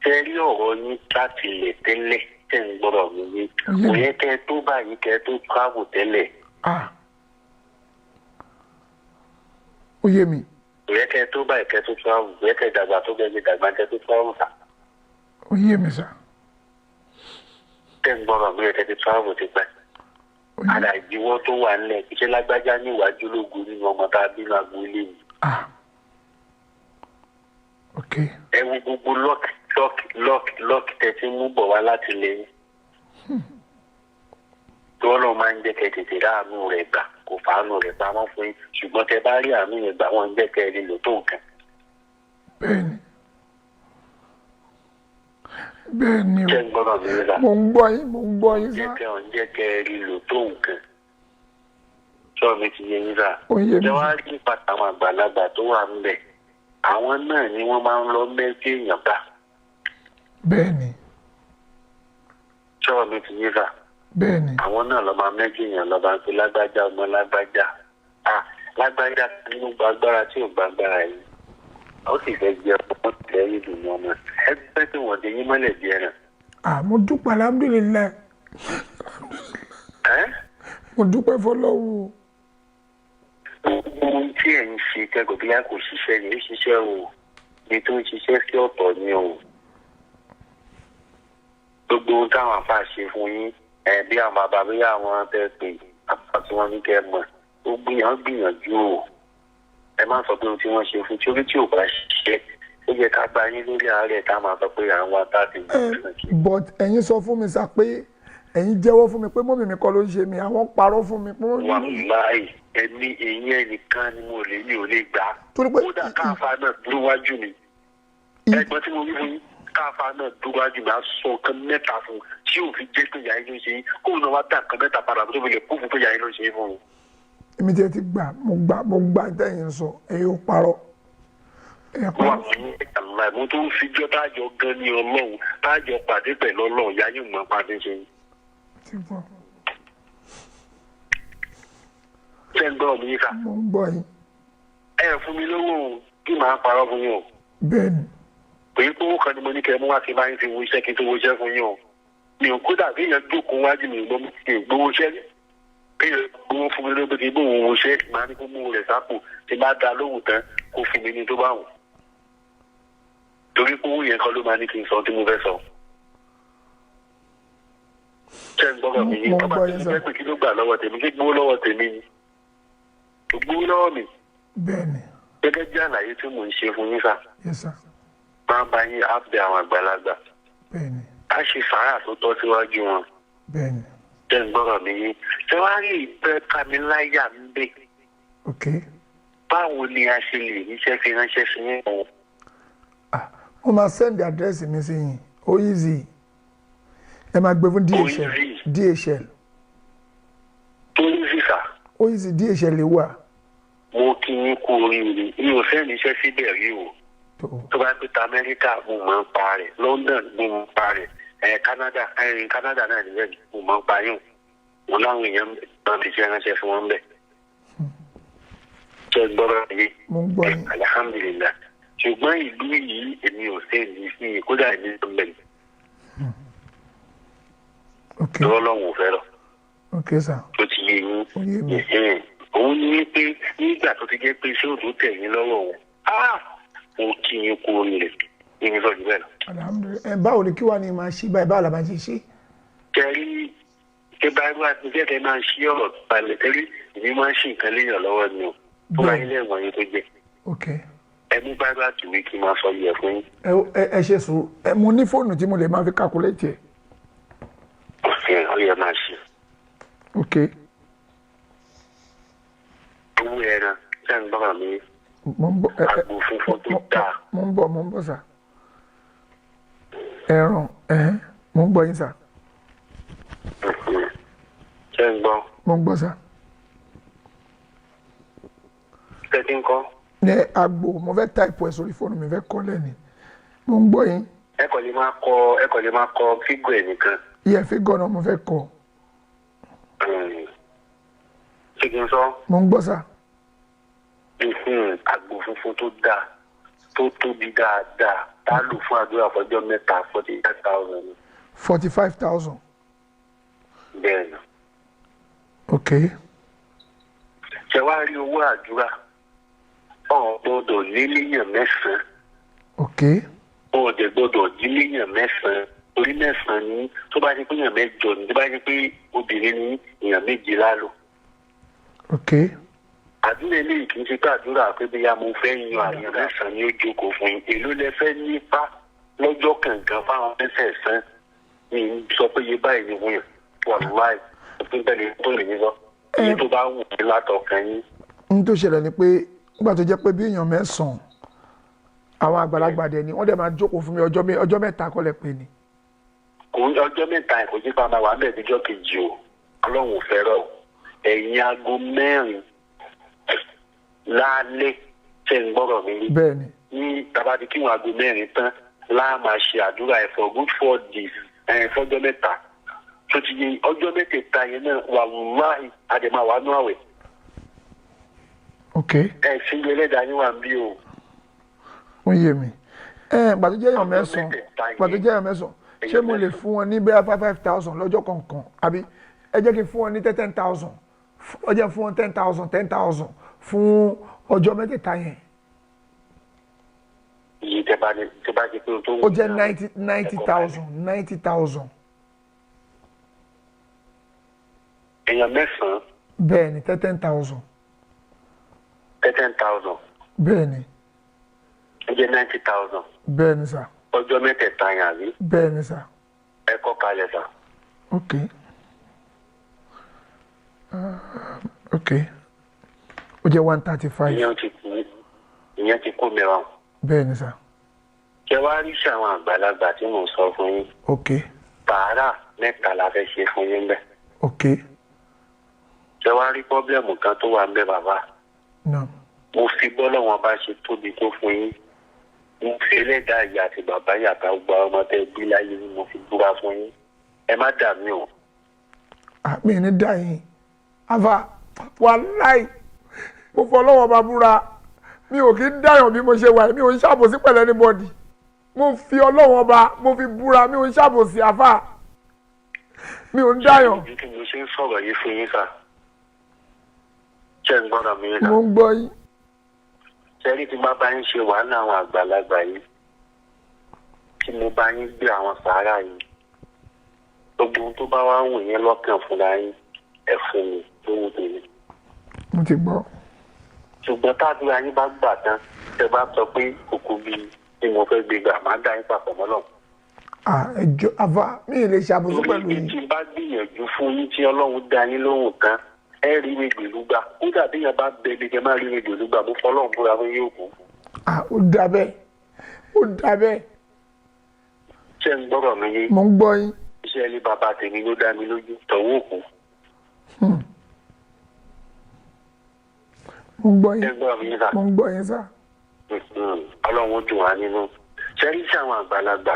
tẹ́ rí ọ̀rọ̀ yín láti lè tẹ́lẹ̀ tẹ́ ń gbọ́dọ̀ mi yé. Kò yẹ kẹ́ tó báyìí kẹ́ tó travel tẹ́lẹ̀. Ó yé mi. Kò yẹ kẹ́ tó báyìí kẹ́ tó travel. Kò yẹ kẹ́ dàgbà tó kẹ́ dàgbà kẹ́ tó travel sà. Ó yé mi sà. Tẹ́ ń gbọ́dọ̀ mi yẹ kẹ́ tó travel ti pẹ́. Àdàjíwọ́ tó wà nílẹ̀ iṣẹ́ lágbájá níwájú lógun nínú ọmọ tá a bí ní agbo ilé yìí. Ok. Ẹ wo gbogbo lọ́ọ̀kì tẹ̀sí mú bọ̀ wá láti lẹ́yìn. Tí wọ́n lọ máa ń jẹ́ kẹ́ tètè ráàánú rẹ̀ gbà kò fàánú rẹ̀ pamọ́ fún yín ṣùgbọ́n tẹ bá rí àánú rẹ̀ gbà wọ́n ń jẹ́ kẹ́ ẹ lè lò tó nǹkan. Bẹ́ẹ̀ni. Bẹ́ẹ̀ni o. Ṣé ń gbọ́dọ̀ mi rí la? Mo ń gbọ́ yín sá. Jẹ́ kẹ́ ẹ lè lò tó nǹkan. Sọ́ọ̀ mi ti yẹ yín sá. Ó yé mi. Ṣé wàá rí pàtàkì àwọn àgbàlagbà tó wà ń bẹ̀? Àwọn náà ni wọ́n máa ń lọ mẹ́jọ èèyàn bá. Bẹ́ẹ̀ni. Sọ́ọ̀ mi ti yé sá. Bẹ́ẹ̀ni. Àwọn náà lọ máa mẹ́jọ èèyàn lọ bá ń pe lágbájá ọmọ lágbájá. Lágbájá nínú gbàgbára tí ò gbàgbára yìí. Ó sì fẹ́ jẹ ọmọ tìlẹ̀ yìí dùn ọmọ. Ẹgbẹ́ tí wọ́n dé yín mọ́lẹ̀ bí ẹran. Mo dúpẹ́ alhamdulillah. Mo dúpẹ́ fọlọ́wọ́. Ohun tí ẹ̀ ń ṣe kẹ́kọ̀ọ́ bí a kò ṣiṣẹ́ ni ó ṣiṣẹ́ o. Ibi tó ń ṣiṣẹ́ sí ọ̀tọ̀ ni o. Gbogbo ohun táwọn àfa ṣe fún yín bí àwọn bàbá bí àwọn tẹ́ pé àpá tí wọ́n ní kẹ́ mọ̀ ó gbìyànjú o. Ẹ má sọ pé ohun tí wọ́n ṣe fún tí orí tí ò bá ṣiṣẹ́ ó yẹ ká gba yín lórí àárẹ̀ tá a máa sọ pé àwọn atáàtì ń but ẹ̀yin sọ fún mi sá pé ẹ̀yin jẹ́wọ́ fún mi pé mọ́mì mi kọ́ ló ń ṣe mi àwọn parọ́ fún mi pé mọ́mì mi. Wàláì ẹni èyí ẹnìkan ni mo lè ní ò lè gbà. Kódà káfa náà dúró wájú mi. Ẹgbọ́n tí mo rí fún yín káfa náà dúró wájú mi á sọ nǹkan mẹ́ta fún tí ò fi jẹ́ pé ìyá yín ló ṣe yín kó náà wá dá nǹkan mẹ́ta padà tó fi lè kú fún pé ìyá yín ló ṣe yín fún un. Èmi tí ẹ ti gbà mo gbà tẹ̀yìn sọ ẹ̀yin ò parọ́ wà fún àlàmú tó ń fijọ́ tájọ gan ní ọlọ́run tájọ pàdé pẹ̀lú ọlọ́run ìyá yóò mọ pàdé ṣe. ṣé ń gbọ́ mi yíká. mo ń gbọ́ yín. ẹ fún mi lówó kí màá parọ́ fún yín o. bẹ́ẹ̀ni. pé owó kan ni mo ní kẹ́ mú wá sí báyìí fi wo iṣẹ́ kí n tó wo iṣẹ́ fún yín o. mi ò kódà bí èèyàn jókòó wájú mi ìgbọ́ mi gbowó iṣẹ́ bí èèyàn gbowó fún mi lóbi kí gbowó wo iṣẹ́ màá ní kó mú rẹ̀ sápò tí bá da lóhùn tán kó fún mi ní tó bá wù. torí pé owó yẹn kan ló máa ní kí n sọ tí mo fẹ́ sọ. ṣé ń gbọ́dọ̀ mi yín ọba tí mo fẹ́ pè kí ló gbà lọ́wọ́ tèmi kí gbowó lọ́wọ́ tèmi ni. gbowó lọ́wọ́ mi. bẹ́ẹ̀ni. gẹ́gẹ́ bí àlàyé tí mò ń ṣe fún yín sá. yes sir. máa bá yín á bẹ àwọn àgbàlagbà. bẹ́ẹ̀ni. a ṣe sàárà tó tọ́ síwájú wọn. bẹ́ẹ̀ni. ṣé ń gbọ́dọ̀ mi yín ṣé wàá rí ìpẹ́ kamiláyà ń bẹ. ok. báwo ni a ṣe lè ríṣẹ́ fi ránṣẹ́ sí yín o. mo máa send address mi sí yín ó easy ẹ máa gbé fún DHL. tó ní sísà. ó easy DHL lè wà. mo kí yín kú oríire mi ò fẹ́ níṣẹ́ síbẹ̀ rí o. tó bá pẹ́ ta Amẹ́ríkà mo máa ń pa rẹ̀ London mo máa ń pa rẹ̀ Canada náà níbẹ̀ mo máa ń pa yín o láwọn èèyàn máa fi ṣe ránṣẹ́ fún wọn bẹ́ẹ̀. ṣé gbọ́dọ̀ yé alhamdulilayi ṣùgbọ́n ìlú yìí èmi ò sẹ́ni sí i kódà ní ọ̀bẹ̀ni. lọ́wọ́ lọ́wọ́ ò fẹ́ lọ. ok sir. tó ti yé yín. òun ní pé nígbà tó ti jẹ́ pé ṣé òtún tẹ̀ yín lọ́wọ́ òun mo kí yín kú oríire yín sọ jù bẹ́ẹ̀ lọ. alhamdulilayi báwo ni kí wàá ní máa ṣí báyìí báwo la máa ṣe ṣe. kẹrí ṣé báyìí wá ti jẹ́ kẹ́ máa ṣí ọ̀rọ̀ balẹ̀ kẹrí èmi máa ń ṣì nǹkan léèyàn lọ́wọ́ ni o tó bá yín lẹ́wọ̀n yín tó jẹ́. ok. ẹni bá bá tìwé kí n máa sọ yẹ fún yín. ẹ ṣe sùúrù mo ní fóònù tí mo lè máa fi calculate ẹ. ó yẹ máa ṣe. ok. owó ẹran ṣé ń bọ́ra mi. mo ń bọ̀ àgbò funfun tó dáa. mo ń bọ̀ sà. ẹran mo ń gbọ́ yín sà. ṣé ń gbọ́. mo ń gbọ́ sà. ṣé ti ń kọ́. ní agbo mo fẹ́ táìpù ẹ̀ sórí fóònù mi fẹ́ kọ́ lẹ́ni mo ń gbọ́ yín. ẹ kò lè máa kọ fígọ̀ ẹ̀ nìkan. iye fígọ̀ náà mo fẹ́ kọ́. ṣé kí n sọ. mo ń gbọ́ sà. àgbò funfun tó dáa tó tóbi dáadáa tá a lò fún àdúrà fọjọ́ mẹ́ta 45,000. 45,000. bẹ́ẹ̀ ni. ok. ṣé wàá rí owó àdúrà gbọ́dọ̀ níléyàn mẹ́sàn-án. ok. ọ̀dẹ̀ gbọ́dọ̀ níléyàn mẹ́sàn-án orí mẹ́sàn-án ní tó bá ṣe pé èèyàn mẹ́jọ ní tó bá ṣe pé obìnrin ní èèyàn méje lálò. ok. àdúrà eléyìí kì í ṣe pé àdúrà pé bí ya mo fẹ́ yan àyàn mẹ́sàn-án ní ó jókòó fún yín èló lẹ fẹ́ nípa lọ́jọ́ kànkan fáwọn mẹ́sẹ̀ẹ̀sán ní sọ pé iye báyìí ni wọ́n yàn wàlúwàì òpin tẹ̀lé tó lè yín sọ iye tó bá wù mí látọkàn yín. n tó ṣẹlẹ̀ ni pé nígbà tó jẹ́ pé bí èèyàn mẹ́sàn-án àwọn àgbàlagbà dẹ̀ ni wọ́n dẹ̀ máa jókòó fún mi ọjọ́ mẹ́ta kọ́ lẹ pé ni. ọjọ́ mẹ́ta kò jí pa máa wà bẹ́ẹ̀ níjọ́ kejì o ọlọ́run ò fẹ́ràn o ẹ̀yìn aago mẹ́rin lálẹ́ ṣe ń gbọ́rọ̀ mi rí. bẹ́ẹ̀ni. ní tabati kí wọn aago mẹ́rin tán láà máa ṣe àdúrà ẹ̀ for good 4 days fọ́jọ́ mẹ́ta tó ti yẹ ọjọ́ mẹ́tẹ̀ẹ̀ta yẹn náà wàlúwàhì àdèmà wà nú àwẹ̀. ok. ẹ ṣe ilé ẹlẹ́dàá yín wà ń bí o. ó yé mi gbàtó jẹ́ èèyàn mẹ́sàn-án ṣé mo lè fún wọn ní bẹ́ẹ̀ 5,000 lọ́jọ́ kọ̀ọ̀kan àbí ẹ jẹ́ kí n fún wọn ní 10,000 ó jẹ́ fún wọn 10,000 fún ọjọ́ mẹ́tẹ̀ẹ̀ta yẹn. iye tẹ bá jẹ pé o tó wù. ó jẹ́ 90,000. èèyàn mẹ́sàn-án. bẹ́ẹ̀ ni 10,000. 10,000. bẹ́ẹ̀ ni. ó jẹ́ 90,000. bẹ́ẹ̀ ni sà. ọjọ́ mẹ́tẹ̀ẹ̀ta yẹn àbí. bẹ́ẹ̀ ni sà. ẹ kọ́ kalẹ̀ sà. ok. ok. ó jẹ́ 135. ìyẹn ti kú mìíràn. bẹ́ẹ̀ ni sà. ṣé wàá rí sí àwọn àgbàlagbà tí mò ń sọ fún yín. ok. tààrà mẹ́ta la fẹ́ ṣe fún yín bẹ́ẹ̀. ok. ṣé wàá rí pọ́blẹ́mù kan tó wà ń bẹ bàbá. no. mo fi bọ́lọ̀ wọn bá ṣe tóbi tó fún yín mo fi ẹlẹ́dàá ìyá àti bàbá yàtọ̀ gba ọmọ tẹ bí láyé ni mo fi búra fún yín ẹ má dà mí o. mi ní dà yín afa wàláì mo fọ lọ́wọ́ bá búra mi ò kí ń dáyàn bí mo ṣe wà mi ò ń ṣàbòsí pẹ̀lú anybody mo fi ọlọ́wọ́ bá mo fi búra mi ò ń ṣàbòsí afa mi ò ń dáyàn. ṣé kí mo ṣe ń sọ̀rọ̀ yìí fún yín sà ṣé ń gbọ́dọ̀ mi rà. mo ń gbọ́ yín. sẹ́rí tí bá bá yín ṣe wàhálà àwọn àgbàlagbà yìí tí mo bá yín gbé àwọn sàárà yìí gbogbo ohun tó bá wá wù yín lọ́kàn fúnra yín ẹ fún mi lówó tèmi. mo ti gbọ́. ṣùgbọ́n tádùúrà yín bá gbà tán tẹ bá sọ pé kòkó bíi tí mo fẹ́ gbé gbà má dá yín papọ̀ mọ́ lọ́wọ́. ẹjọ́ afa mi ì lè ṣàbòsí pẹ̀lú yín. tí bá gbìyànjú fún yín tí ọlọ́run dá yín lóhùn tán ẹ rí mi gbèlúgbà kódà bí yẹn bá bẹ̀lẹ̀ jẹ má rí mi gbèlúgbà mo fọlọ́run búra fún yóò kú. ó dà bẹ́ẹ̀ ó dà bẹ́ẹ̀. ṣé ń gbọ́dọ̀ mi yé. mo ń gbọ́ yín. iṣẹ́ ilé bàbá tèmi ló dá mi lójú tọ̀wọ́ òkú. mo ń gbọ́ yín mo ń gbọ́ yín sá. ọlọ́run ó dùn wá nínú. ṣẹ́rí sí àwọn àgbàlagbà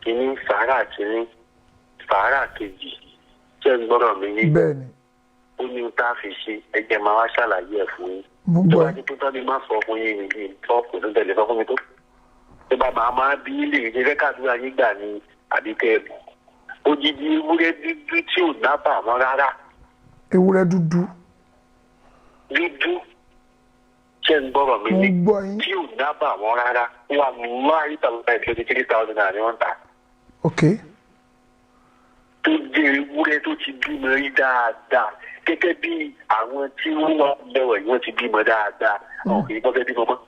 kìíní sàárà kìíní sàárà kejì ṣé ń gbọ́dọ̀ mi yé. bẹ́ẹ̀ni. ó ní tá a fi ṣe ẹjẹ máa wá ṣàlàyé ẹ̀ fún yín. mo ń tó gbọ́ bá ní tó tọ́ ni má sọ fún yín ní tó kò tó tẹ̀lé sọ fún mi tó. tó bá máa bí ilé ìṣẹ́fẹ́ káàdúrà yín gbà ní àbíkẹ́ ẹ̀bù. Odidi ewúrẹ́ dúdú tí ò dábà mọ́ rárá. ewúrẹ́ dúdú. dúdú ṣé ń gbọ́rọ̀ mi ní tí ò dábà mọ́ rárá wà láàyè tàbí 23,000 naira ni wọ́n tà. ok. tó jẹ́ ewúrẹ́ tó ti bímọ rí dáadáa gẹ́gẹ́ bí àwọn tí wọ́n wà lẹ́wọ̀ yìí wọ́n ti bímọ dáadáa àwọn kì í gbọ́ fẹ́ bímọ mọ́.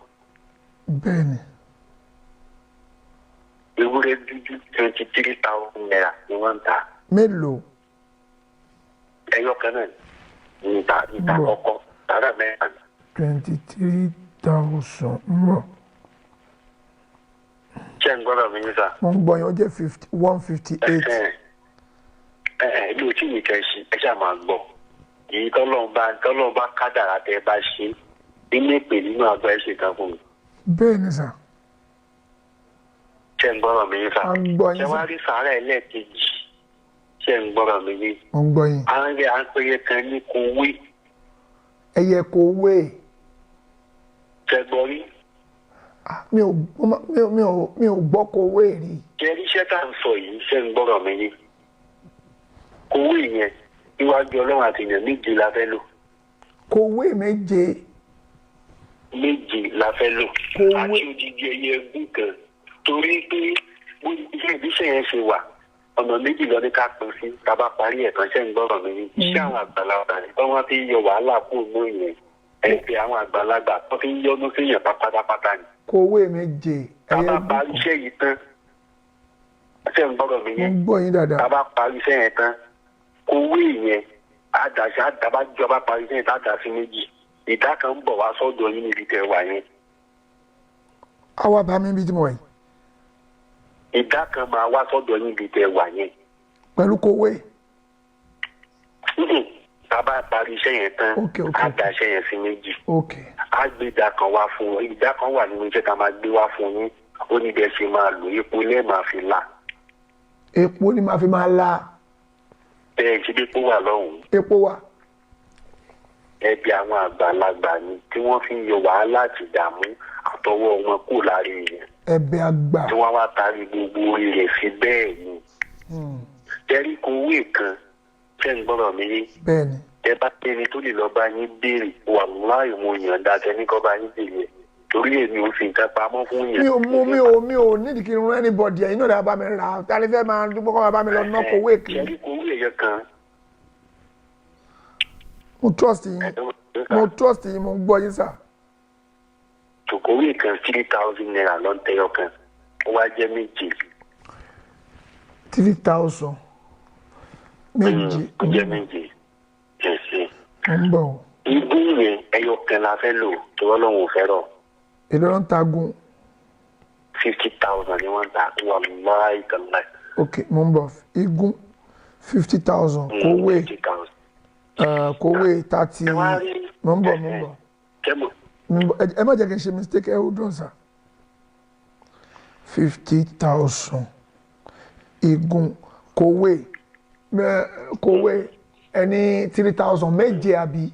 bẹ́ẹ̀ni. ewúrẹ́ dúdú 23,000 naira ni wọ́n ń tà. mélòó. ẹyọ kan náà níta kọ́kọ́ tààrà mẹ́ta. 23,000 mbọ. ṣé ń gbọ́dọ̀ mi ní sà. mo ń gbọ́ yẹn ó jẹ́ 158. ilé òtí mi kẹ́ ṣe ẹ ṣáà máa gbọ́ èyí tọ́lọ́run bá kádàrá tẹ́ ẹ bá ṣe nínú ìpè nínú àgbà ẹ̀ ṣe kan fún mi. bẹ́ẹ̀ ni sà. ṣé ń gbọ́dọ̀ mi ní sà. ṣé wàá rí sàárà ẹlẹ́ẹ̀kejì ṣé ń gbọ́dọ̀ mi ní. mo ń gbọ́ yín. à ń pè kan ní kowé. ẹyẹ kowé. ṣé gbọ́ rí. mi ò gbọ́ kowé rí. jẹ́ iṣẹ́ tá à ń sọ yìí ṣé ń gbọ́dọ̀ mi ní. kowé yẹn níwájú ọlọ́run àti èèyàn méje la fẹ́ lò. kowé méje. méje la fẹ́ lò. kowé àti odidi ẹyẹ ẹgbẹ́ kan torí pé bó iṣẹ́ ìbíṣẹ́ yẹn ṣe wà ọ̀nà méjì lọ ní ká pín sí tá a bá parí ẹ̀ tán ṣe ń gbọ́rọ̀ mi ní iṣẹ́ àwọn àgbàlagbà ní bá wọ́n fi ń yọ wàhálà kó mú ìyẹn ẹ̀fẹ̀ àwọn àgbàlagbà tó fi ń yọnu síyàn pátápátá ni. kowé méje. tá a bá parí iṣẹ́ yìí tán ṣe ń gbọ́rọ̀ mi ní. mo ń gbọ́ yín dáadáa. tá a bá parí iṣẹ́ yẹn tán kowé yẹn àdàbájọba parí iṣẹ́ yẹn tá a dà sí méjì ìdá kan ń bọ̀ wá sọ́dọ̀ yín níbi tẹ̀ wà yẹn. àwa bá mi bí tí mo wà yìí. ìdá kan máa wá sọ́dọ̀ yín níbi tẹ̀ wà yẹn. pẹ̀lú kowé. tá a bá parí iṣẹ́ yẹn tán á dà iṣẹ́ yẹn sí méjì. á gbé ìdá kan wá fún yín ìdá kan wà nínú iṣẹ́ tá a máa gbé wá fún yín ó ní bẹ́ẹ̀ ṣe máa lò epo lẹ́ẹ̀ máa fi là. epo ni màá fi máa la. bẹ́ẹ̀ ti bí epo wà lọ́hùn-ún. epo wà. ẹbí àwọn àgbàlagbà ni tí wọ́n fi ń yọ wàhálà àti ìdààmú àtọwọ́ wọn kò láre yẹn. ẹ̀bẹ̀ àgbà. tí wọ́n wá tarí gbogbo orí rẹ̀ sí bẹ́ẹ̀ ni. jẹ́rí kowé kan ṣé ń gbọ́dọ̀ mi yé. bẹ́ẹ̀ni. ẹ bá tẹni tó lè lọ bá yín béèrè wàláhì mo yàn dáadáa ní kọ́ bá yín béèrè torí èmi ò fi nǹkan pamọ́ fún yẹn. mi ò nídìí kí n rán anybody ẹ̀yin náà bá mi rà tálí fẹ́ máa dúpọ́ kọ́ bá mi lọ ná kowé kiri. jẹ́rí kowé yẹn kan. mo trust yín mo gbọ́ yín sà. tòkòwé kan 3,000 naira ló ń tẹyọ kan ó wá jẹ́ méje. 3,000 méje. ó jẹ́ méje. mo ń bọ̀ o. igún yẹn ẹyọ kan la fẹ́ lò tó Ọlọ́run ò fẹ́ rọ̀. èlò ló ń ta gún. 50,000 ni wọ́n ń ta wàláhì tàláhì. ok mo ń bọ̀ igún 50,000 kowé. 50,000. kowé 30 mo ń bọ̀. ẹ má jẹ́ kí n ṣe mistake ẹ hold on sir. 50,000 igun kòwé ẹni 3,000 méje àbí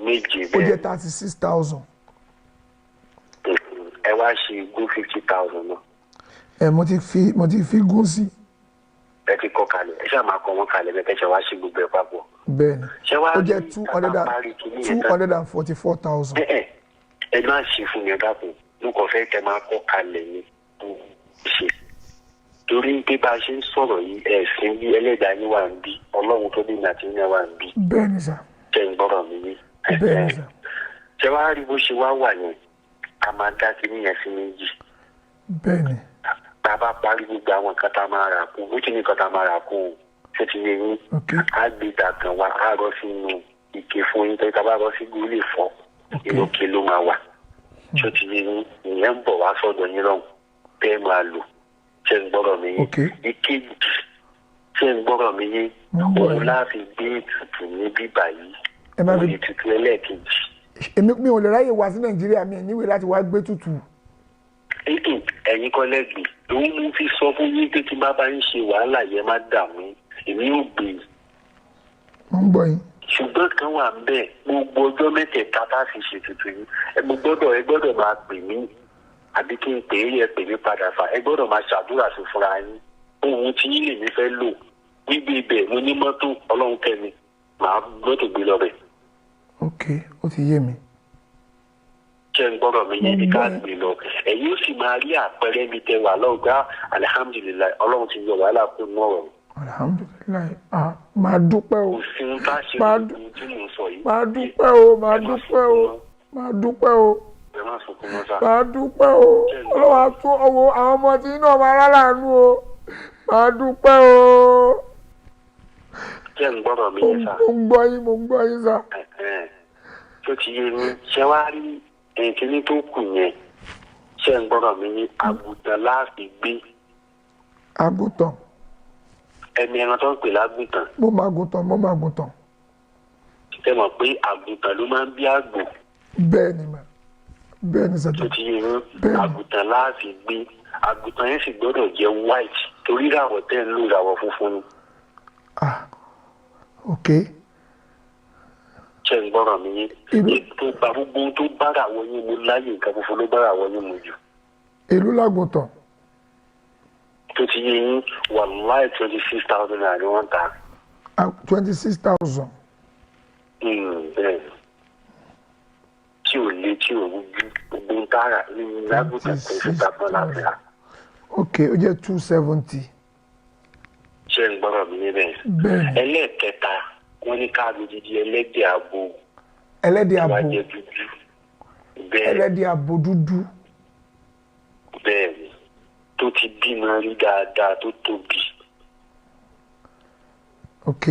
méje ó jẹ́ bẹ́ẹ̀ 36,000 ẹ wá ṣe igun 50,000 náà mo ti fi gún sí ẹ ti kọ kalẹ̀ ẹ ṣáà máa kọ wọn kalẹ̀ bẹ́ẹ̀ kẹ́sẹ̀ wá ṣe gbogbo ẹ̀ papọ̀. bẹ́ẹ̀ ni ṣé wàá ó jẹ́ rí tábà parí kìíní yẹn tán 244,000 ẹ má ṣe fún yẹn dákun mo kàn fẹ́ kẹ́ máa kọ kalẹ̀ ní ṣe torí pé bá a ṣe ń sọ̀rọ̀ yìí ẹ̀sìn bí ẹlẹ́dàá yín wà ń bí ọlọ́run tó bí nàti yín wà ń bí bẹ́ẹ̀ ni sà ṣe ń gbọ́rọ̀ mi yé bẹ́ẹ̀ ni sà ṣé wàá rí bó ṣe wá wà yẹn a máa dá kìíní yẹn sí méjì bẹ́ẹ̀ ni tá a bá parí gbogbo àwọn nǹkan tá a máa rà kú bó ti ní nǹkan tá a máa rà kú o ṣé ti yé yín á gbé dàgbọ̀n wa á rọ́ sínú ike fún yín tó tá a bá rọ́ sí gólè fọ́ inú ike ló máa wà ṣé ti yé yín ìyẹn ń bọ̀ wá sọ́dọ̀ yín lọ́hùn bẹ́ẹ̀ máa lò ṣé ń gbọ́rọ̀ mi yé ìkejì ṣé ń gbọ́rọ̀ mi yé òun láti gbé tutù ní bíbà yìí òun ní tutù ẹlẹ́ẹ̀kejì. mi ò lè ráyè wá sí nàìjíríà mi níwèé láti wá gbé tutù. ẹ̀yin kọ́ lẹ́gbẹ̀ẹ́ lòun mú fi sọ fún yín pé tí bàbá ń ṣe wàhálà yẹn má dààmú èmi ò gbé e. mo ń gbọ́ yín. ṣùgbọ́n kan wà ń bẹ̀ gbogbo ọjọ́ mẹ́tẹ̀ẹ̀ta tá a fi ṣètùtù yìí ẹ gbọ́dọ̀ máa pè mí àbí kí n pè é yẹ pè mí padà fà ẹ gbọ́dọ̀ máa ṣàdúrà sí fúnra yín ohun tí yín lèmi fẹ́ lò gbígbé ibẹ̀ mo ní mọ́tò ọlọ́run kẹ́mi màá mọ́tò gbé lọ bẹ̀. ok ó ti yé mi. ṣé ń gbọ́dọ̀ mi yẹn ní ká gbé lọ ẹ̀yin ó sì máa rí àpẹẹrẹ mi tẹ wà lọ́gbà alihamudulilayi ọlọ́run ti yọ wàhálà kó nù ọ̀rọ̀. alihamudulilayi máa dúpẹ́ o òfin tá a ṣe lóògùn tí mò ń sọ yìí. máa dúpẹ́ o máa dúpẹ́ o máa dúpẹ́ o máa dúpẹ́ o ọlọ́wà tó ọwọ́ àwọn ọmọ tí iná ọmọ aráàlú o máa dúpẹ́ o. ṣé ń gbọ́dọ̀ mi yẹn sá. mo ń gbọ́ yín sá. tó ti yé mi ṣé wàá rí ẹ̀kíní tó kù yẹn ṣé ń gbọ́dọ̀ mi ní àgùntàn láàfin gbé. àgùntàn. ẹni ẹran tó ń pè lágùntàn. mo máa gùntàn. ṣé mọ̀ pé àgùntàn ló máa ń bí àgbò. bẹ́ẹ̀ ni mà bẹ́ẹ̀ ni sàtọ́. tó ti yé mi àgùntàn láàfin gbé àgùntàn yẹn sì gbọ́dọ̀ jẹ́ white torí ìràwọ̀ tẹ́ ń lò ìràwọ̀ funfun ni. ok. ṣé ń gbọ́rọ̀ mi yé tó bá gbogbo tó bára wọ yín mo láyé nǹkan funfun ló bára wọ yín mo jù. èló lágùntàn. tó ti yé yín wàláì 26,000 naira ni wọ́n ta. 26,000. bẹ́ẹ̀ tí ò lé tí ò rújú gbogbo ń tààrà nínú lágùntàn tó fi ta fún láfíà. ok ó jẹ́ 270. ṣé ń gbọ́rọ̀ mi yé bẹ́ẹ̀. ẹlẹ́ẹ̀kẹta wọ́n ní káàdì dídí ẹlẹ́dẹ̀ àbò. ẹlẹ́dẹ̀ àbò ìwádìí dúdú. bẹ́ẹ̀ ẹlẹ́dẹ̀ àbò dúdú. bẹ́ẹ̀ ni tó ti bímọ rí dáadáa tó tóbi. ok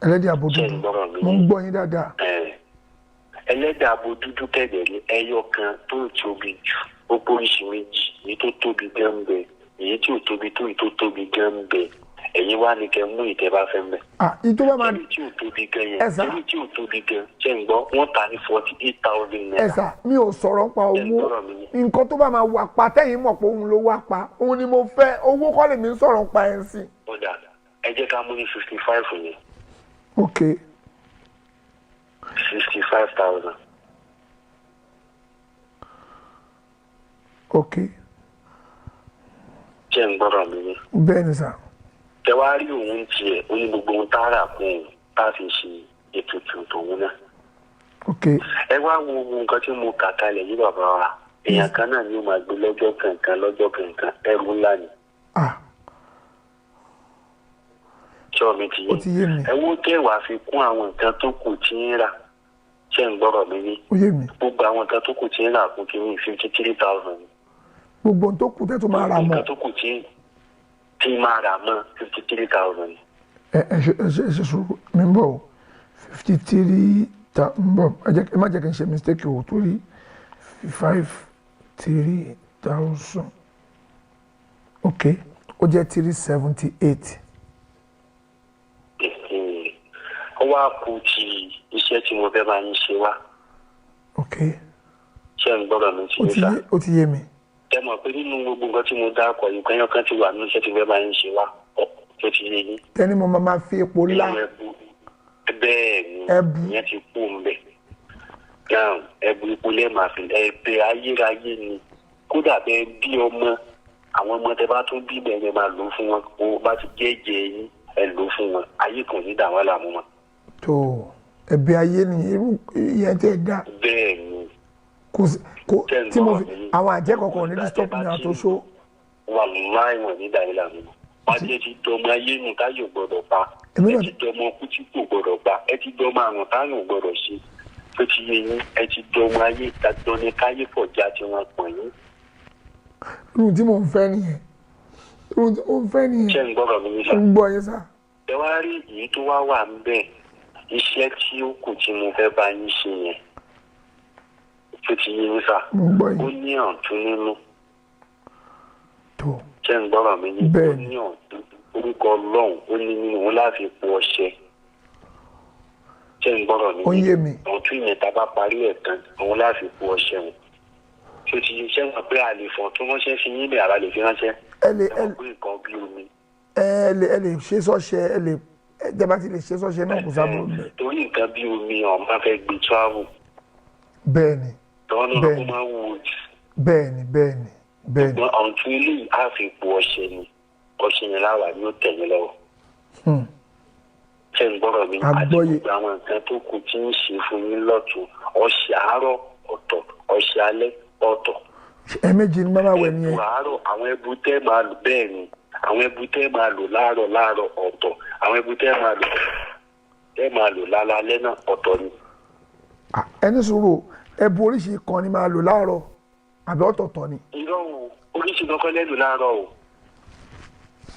ẹlẹ́dẹ̀ àbò dúdú mo ń gbọ́ yín dáadáa. ẹlẹ́dẹ̀ àbò dúdú kẹ̀dẹ̀ ní ẹyọ kan tó tóbi jù ó póríṣi méjì èyí tó tóbi gan bẹ èyí tí ò tóbi tó èyí tó tóbi gan bẹ ẹ̀yin wá ní kẹ́ mú ìtẹ́ bá fẹ́ mẹ́. ìtọ́ bá máa èyí tí ò tóbi gan yẹn èyí tí ò tóbi gan ṣe ń gbọ́ wọ́n ta ní 48,000 naira. ẹ̀sà mi ò sọ̀rọ̀ nípa owó nǹkan tó bá máa wà pa tẹ́yìn mọ̀ pé òun ló wá pa òun ni mo fẹ́ owó kọ́ lèmi ń sọ̀rọ̀ nípa ẹ̀ sí. ọ̀dà ẹ jẹ́ ká mú ní 55 yẹn. ok. 65,000. ok. ṣé ń gbọ́dọ̀ mi ní. bẹ́ẹ̀ ni sà. tẹwárí òun tiẹ̀ ó ní gbogbo ohun tààrà kún un tá a fi ṣe ètùtù tòun náà. ok. ẹ wá wo nǹkan tí mo kà kalẹ̀ yí bàbá wa èèyàn kan náà ni ó máa gbé lọ́jọ́ kankan ẹrù ńlá ni. ṣọ́ mi ti yé ẹ wo kẹwàá fi kún àwọn nǹkan tó kù tí ń rà ṣé ń gbọ́rọ̀ mi ní. ó yé mi. gbogbo àwọn nǹkan tó kù tí ń rà kún kí ní 53,000. gbogbo ohun tó kù tẹ́ tó máa rà mọ́. nǹkan tó kù tí máa rà mọ́ 53,000. ṣe sùúrù mi ń bọ̀ 53 ń bọ̀ ẹ má jẹ́ kí n ṣe mistake o torí 53,000 ok ó jẹ́ 378. ó wá kú ti iṣẹ́ tí mo fẹ́ máa ń ṣe wá. ok. ṣé ń gbọ́dọ̀ mi ti ní sá. ó ti yé mi. ẹ mọ̀ pé nínú gbogbo nǹkan tí mo dákọ̀ yìí kan yọkan ti wà nínú iṣẹ́ tí fẹ́ bá yín ṣe wá tó ti yé yín. tẹ́ni mo máa fi epo lá. bẹ́ẹ̀ ni ìyẹn ti kú ń bẹ̀. náà ẹbu epo lẹ́ẹ̀ máa fi ẹbẹ ayérayé ni kódà bẹ́ẹ̀ bí ọmọ àwọn ọmọ tẹ bá tún bí bẹ́ẹ̀ yẹn máa lò fún wọn kó bá ti jẹ́jẹ́ yín ẹ lò fún wọn ayé kan ní dà wọ́n làmú wọn. tó ẹbẹ ayé ni irú ìyẹn tẹ dá. bẹ́ẹ̀ ni kò tí mo fi àwọn àjẹ́ kọ̀ọ̀kan ní disturb ní àtúnṣe. wà láì wọ̀n ní dà wọ́n làmú wọn. wọ́n ti ti dọmọ ayé nù táyọ̀ gbọ́dọ̀ pa ẹ ti dọmọ kútí kò gbọ́dọ̀ pa ẹ ti dọmọ àrùn táyọ̀ gbọ́dọ̀ ṣe tó ti yé yín ẹ ti dọmọ ayé dandan ní káyé pọ̀ já tí wọ́n pọ̀ yín. irun tí mò ń fẹ́ nìyẹn irun tí mò ń fẹ́ nìyẹn. ṣé ń gbọ́dọ̀ mi ní sá. ń gbọ́ yín sá. ẹ wá rí èyí tó wá wà ń bẹ̀ iṣẹ́ tí ó kù tí mo fẹ́ bá yín ṣe yẹn tó ti yé yín sá. ó ní ọ̀tún nínú. tó ṣé ń gbọ́dọ̀ mi ní ó ní ọ̀tún orúkọ ọlọ́run ó ní nínú òun láti po ọṣẹ ṣé ń gbọ́dọ̀ mi ní ọ̀tún ìyẹn tá a bá parí ẹ̀ tán òun láti po ọṣẹ wọn tó ti ṣe wọn pé a lè fọ̀n tó ránṣẹ́ fi yín bẹ̀ àbá lè fi ránṣẹ́ ẹ lè pé nǹkan bí omi. ẹ lè ṣe sọ́ṣẹ ẹ lè jẹba ti lè ṣe sọ́ṣẹ náà kò sábà bẹ̀. torí nǹkan bí omi ọ̀hún máa fẹ́ gbé travel. bẹ́ẹ̀ni tọ́nà ló máa ń wò jù. bẹ́ẹ̀ni. ṣùgbọ́n ọ̀tún ilé á fi po ọṣẹ ni ọṣẹ yẹn láwà ni ó tẹ̀yìn lọ́wọ́. ṣé ń gbọ́dọ̀ mi àti gbogbo àwọn nǹkan tó kù tí ń ṣe fún yín lọ́tún ọṣẹ àárọ̀ ọ̀tọ̀ ọṣẹ alẹ́ ọ̀tọ̀. ẹ̀ẹ̀mejì ni màmá wẹ̀ nìyẹn. ẹ̀bù àárọ̀ àwọn ẹ̀bù tẹ́ máa lò bẹ́ẹ̀ ni àwọn ẹ̀bù tẹ́ máa lò láàárọ̀ ọ̀tọ̀ àwọn ẹ̀bù tẹ́ máa lò lálálẹ́ náà ọ̀tọ̀ ni. ẹni sùúrù ẹ̀bù oríṣi kan ni máa lò láàárọ̀ àbí ọ̀tọ̀ọ̀tọ̀ ni. irọ́ o oríṣi kankan lẹ́nu láàárọ̀ o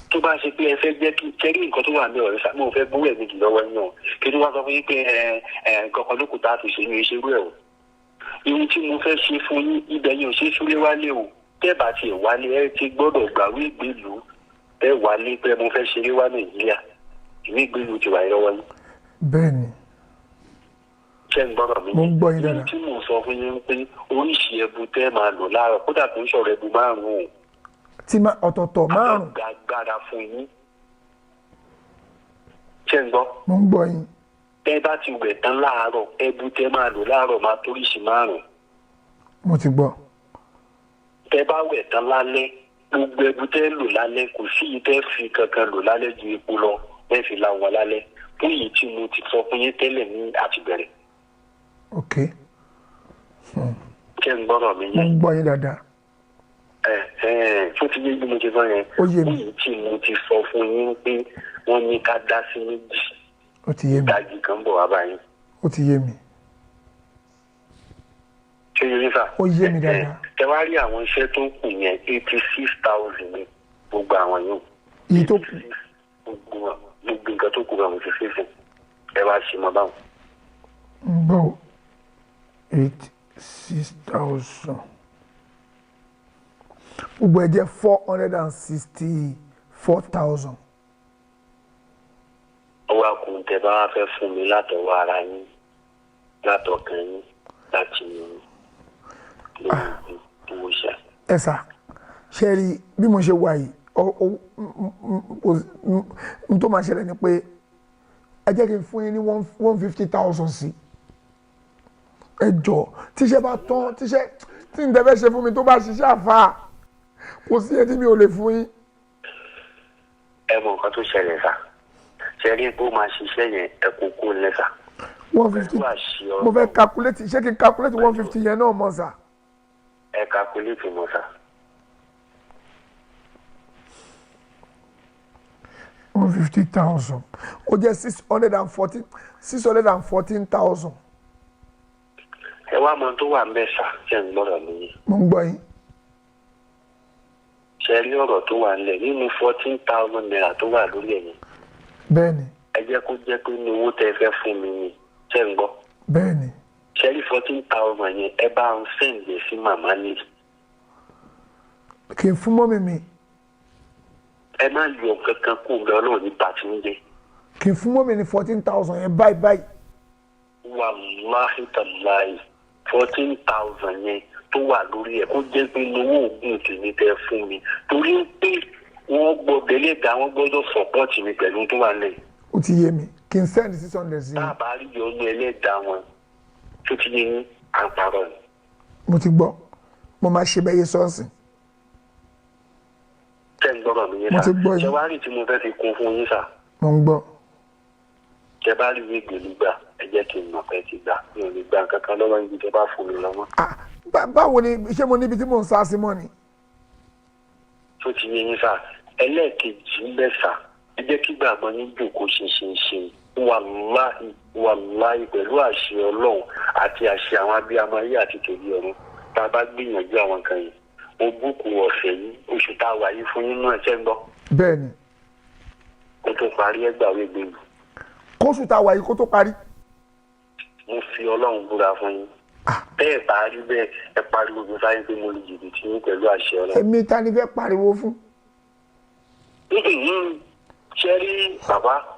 tó bá ṣe pé ẹ fẹ́ jẹ́ kí kẹ́rí nǹkan tó wà ní ọ̀rẹ́ sá mo fẹ́ bú ẹ̀ méjì lọ́wọ́ yín o kí ló wá sọ fún yín pé nǹkan kan ló kù tá a fi ṣe ní ìṣerú ẹ̀ o irun tí mo fẹ́ ṣe fún yín ibẹ̀ yẹn ò ṣe é súlé wálé o tẹ́ bá tiẹ̀ wálé ẹ ti gbọ́dọ̀ gbàwé ìgbèlú tẹ́ wálé pé mo fẹ́ ṣeré wá nàìjíríà ìwé ìgbèlú ti wà lọ́wọ́ yín. bẹ́ẹ̀ni. ṣé ń gbọ́dọ̀ mi. mo ń gbọ́ yín dáadáa. irun tí mo sọ fún yín pé oríṣi ẹbu tẹ́ máa lò láàárọ̀ kódà tó ń sọ̀rọ̀ ẹbu márùn-ún o. tí ọ̀tọ̀ọ̀tọ̀ márùn-ún. agbára fún yín. ṣé ń gbọ́. mo ń gbọ́ yín. tẹ́ bá ti wẹ̀ tán láàárọ̀ ẹbu tẹ́ máa lò láàárọ̀ máa toríṣi márùn-ún. mo ti gbọ́. tẹ́ bá wẹ̀ tán lálẹ́ gbogbo ẹbu tẹ́ lò lálẹ́ kò sí yìí tẹ́ fi kankan lò lálẹ́ ju epo lọ bẹ́ẹ̀ fi la wọn lálẹ́ fún èyí tí mo ti sọ fún yín tẹ́lẹ̀ ní àtìbẹ̀rẹ̀. ok. ṣé ń gbọ́dọ̀ mi yẹn. mo ń gbọ́ yín dáadáa. fún ti yé bí mo ti sọ yẹn ó yé mi. èyí tí mo ti sọ fún yín pé wọ́n ní ká dá sí méjì. ó ti yé mi. ìdajì kan bọ̀ wá báyìí. ó ti yé mi. ṣé yé mi sà. ó yé mi dáadáa. ẹ wá rí àwọn iṣẹ́ tó kù yẹn 86,000 ní gbogbo àwọn yòó. èyí tó kù. gbogbo nǹkan tó kù bá mo ti ṣe fún ẹ wá ṣe mọ báwọn. ń bọ̀ 86,000 gbogbo ẹ jẹ́ 464,000. ọwọ́ àkùn tẹ bá wá fẹ́ fún mi látọwọ́ ara yín látọkàn yín láti yín lórí owó ṣá. ẹ sà ṣe rí bí mo ṣe wà yìí n tó máa ṣẹlẹ̀ ni pé ẹ jẹ́ kí n fún yín ní 150,000 sí ẹ jọ tíṣẹ́ bá tán tíṣẹ́ tí n tẹ́fẹ́ ṣe fún mi tó bá ṣiṣẹ́ àfa kò sí ẹtí mi ò lè fún yín. ẹ mọ nǹkan tó ṣẹlẹ̀ sá ṣe rí pé ó máa ṣiṣẹ́ yẹn ẹ kó kó lẹ́sà. 150 mo fẹ́ calculate ṣé kí n calculate 150 yẹn náà mọ̀ sá. ẹ calculate mọ̀ sá. 150,000 ó jẹ́ 614,000. ẹ wá mọ tó wà ń bẹ sá ṣe ń gbọ́dọ̀ nìyí. mo ń gbọ́ yín. ṣe rí ọ̀rọ̀ tó wà nílẹ̀ nínú 14,000 naira tó wà lórí ẹ̀yìn. bẹ́ẹ̀ni. ẹ jẹ́ kó jẹ́ pé ní owó tẹ́ fẹ́ fún mi ni ṣe ń gbọ́. bẹ́ẹ̀ni. ṣe rí 14,000 yẹn ẹ bá ń sẹ́ǹdẹ̀ sí màmá ní. kì í fún mọ́mì mi. ẹ má yọ kankan kó ń bẹ ọlọ́run ní bàtí ń jẹ. kì í fún mọ́mì ní 14,000 yẹn báyìí. wàláhì tàláhì 14,000 yẹn tó wà lórí ẹ̀ kó jẹ́ pé lówó oògùn tèmi tẹ fún mi torí pé wọ́n gbọ́dọ̀ lè dá wọ́n gbọ́dọ̀ sọ̀pọ̀tì mi pẹ̀lú tó wà lẹ́yìn. ó ti yé mi kí n send 600 sí i. tá a bá rí ọmọ ẹlẹ́dàá wọn tó ti yé yín à ń parọ́ ni. mo ti gbọ́ mo máa ṣe bẹ́yẹ sọ́ọ̀sì. tẹ́ ń gbọ́dọ̀ mi yín mo sá ti gbọ́ yín. ṣé wàá rí tí mo fẹ́ fi kún fún yín sá. mo ń gbọ́. tẹ́ bá rí ìwé ìgbèlú gbà ẹ jẹ́ kí n mọ̀ pé ti gbà mi ò ní gbà kankan lọ́wọ́ ibi tẹ́ bá fún mi lọ́wọ́. báwo ni ṣé mo níbi tí mò ń sá sí mọ́ ni. tó ti yé yín sá ẹlẹ́ẹ̀kejì ń bẹ̀ sá ẹ jẹ́ kí gbàgbọ́ yín dùn kó ṣe wàláhì pẹ̀lú àṣẹ ọlọ́run àti àṣẹ àwọn abiyamọ ayé àti tòbí ọ̀run tá a bá gbìyànjú àwọn kan yìí mo búkú ọ̀sẹ̀ yìí oṣù tá a wà yìí fún yín náà ṣẹ́ ń gbọ́. bẹ́ẹ̀ni. kó tó parí ẹgbàá wé gbèrú. kóṣù tá a wà yìí kó tó parí. mo fi ọlọ́run búra fún yín. bẹ́ẹ̀ bá rí bẹ́ẹ̀ ẹ pariwo mi sáyé pé mo lè jìbìtì yín pẹ̀lú àṣẹ ọlọ́run. èmi ta ni fẹ́ pariwo fún. ṣe rí bàbá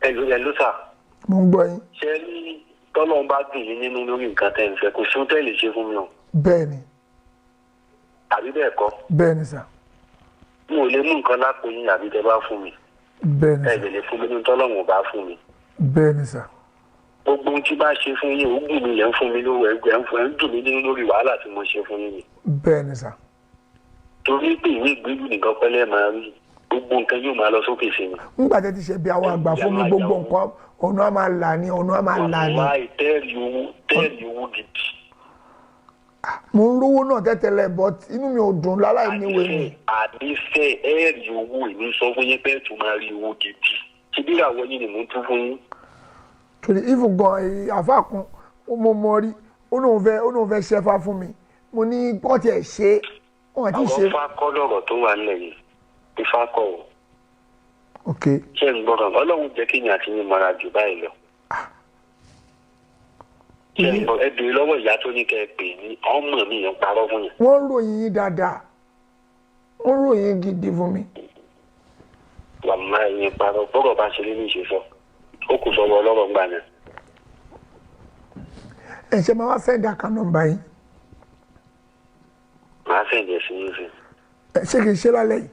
ẹlú sà. mo ń gbọ́ yín. ṣe rí tọ́lọ́run bá dùn yín nínú lórí nǹkan tẹ́ ń fẹ́ kò sún tẹ́ lè ṣe fún mi o. bẹ́ẹ̀ni. àbí bẹ́ẹ̀ kọ́. bẹ́ẹ̀ni sà. mo lè mú nǹkan lápò yín àbí tẹ́ bá fún mi. bẹ́ẹ̀ni sà. ẹ lè fún mi ní tọ́lọ́run ò bá fún mi. bẹ́ẹ̀ni sà. gbogbo ohun tí bá ṣe fún yín òògùn mi lẹ́ ń fún mi lówó ẹgbẹ́ ń dùn mí nínú lórí wàhálà tí mo ṣe fún yín ni. bẹ́ẹ̀ni sà. torí pé ìwé ìgbélú nìkan pẹ́lẹ́ máa rí gbogbo nǹkan yóò máa lọ sókè sí mi. nígbà tẹ́ ti ṣe bí àwọn àgbà fún mi gbogbo nǹkan ọ̀nà á máa là ní ọ̀nà á máa là ní. wàhálà tẹ́ẹ̀lì owó gidi. mo ń rówó náà tẹ́tẹ́lẹ̀ but inú mi ò dùn láláì níwèé mi. àdìsẹ́ ẹ̀ẹ́rì owó ìní sọ fún yín pé tó máa rí owó gidi ṣe bí ìràwọ̀ yín ni mò ń tún fún yín. torí if gan àfa kan mo mọ rí ó lóun fẹ́ ṣẹ́fà fún mi mo ní pọ́ọ̀tì ẹ̀ ṣe wọ́n ti ṣe. àwọn fakọ́ lọ̀rọ̀ tó wà nílẹ̀ yìí ifá kọ̀ ọ́. ok. ṣé ń gbọ́dọ̀ ọlọ́run jẹ́ kí ni àti yín mara jù báyìí lọ. ṣé ń gbọ́ ẹ bèrè lọ́wọ́ ìyá tó ní kẹ́ ẹ pè ní ọmọ mi yẹn parọ́ fún yẹn. wọ́n ròyìn yín dáadáa wọ́n ròyìn gidi fún mi. wàmá ẹ̀yin parọ́ bọ́rọ̀ bá ṣe nínú ìṣe sọ ó kù sọ́wọ́ ọlọ́rọ̀ ńgbà náà. ẹ ṣe máa wá send account number yín. màá sẹ̀ǹdẹ̀ sí yín sí. ẹ ṣé kì í ṣe lálẹ́ yìí.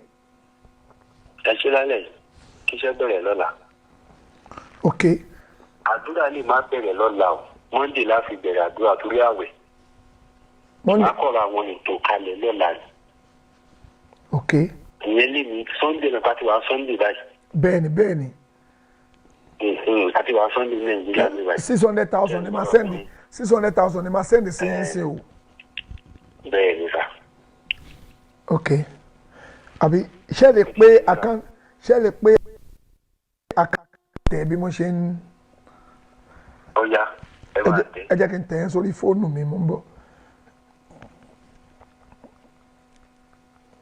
ẹ ṣe lálẹ́ yìí kí iṣẹ́ bẹ̀rẹ̀ lọ́la. ok. àdúrà lè má bẹ̀rẹ̀ lọ́la o monday la fi bẹ̀rẹ̀ àdúrà torí àwẹ̀. monday. má kọ̀ra àwọn ètò kalẹ̀ lọ́la ni. ok. ìyẹn lè ní sunday náà pàtó wá sunday báyìí. bẹ́ẹ̀ni bẹ́ẹ̀ni. àti wá sunday ní nàìjíríà ní báyìí. 600,000 ni ma send 600,000 ni ma send sí yín sí o. bẹ́ẹ̀ ni sà. ok. àbí ṣé lè pé account tẹ̀ bí mo ṣe ń. ọ̀ya ẹ máa tẹ̀. ẹ jẹ́ kí n tẹ̀ ẹ́ sórí fóònù mi mo ń bọ̀.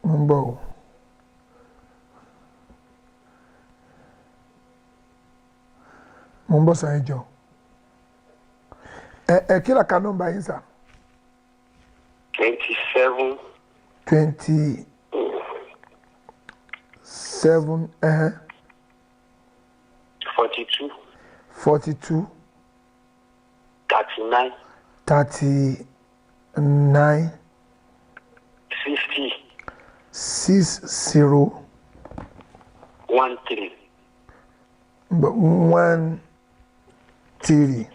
mo ń bọ̀ o. mo ń bọ̀ sàn ẹjọ́. ẹ kí làkà nọ́mbà yín sà. 27. 27 42. 42 39. 39 60. 60 13. 13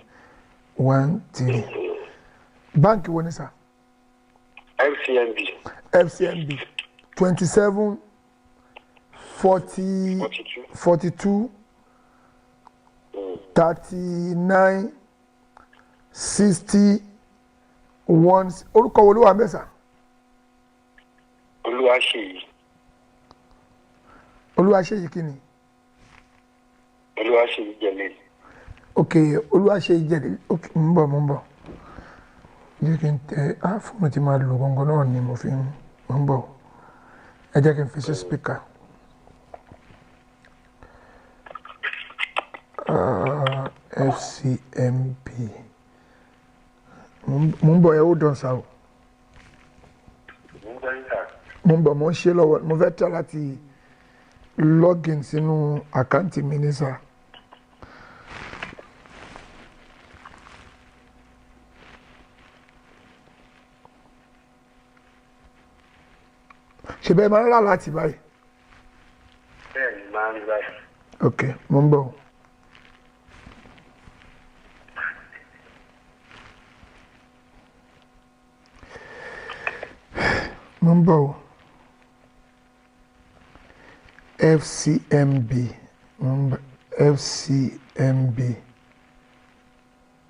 báńkì wo ni sà. FCMB. FCMB 27 40 42 39 60 1. orúkọ wo ló wà mẹ́sà. Olúwaṣeyì. Olúwaṣeyì kí ni. Olúwaṣeyì Jẹ̀lẹ̀. ok Olúwaṣeyì Jẹ̀lẹ̀ ok ń bọ̀ jẹ́ kí n tẹ fóònù tí máa lò gbọ̀ngàn náà ni mo fi ń bọ̀ ẹ jẹ́ kí n fi sí speaker. FCMB mo ń bọ̀ ẹ ó dán sa o mo ń bọ̀ mo ń ṣe lọ́wọ́ mo fẹ́ tẹ́ láti login sínú àkáǹtì mi ní sà. ṣe bẹ́ẹ̀ máa ń rà láti báyìí. bẹ́ẹ̀ ni máa ń rí báyìí. ok mo ń bọ̀. mo ń bọ̀ o. FCMB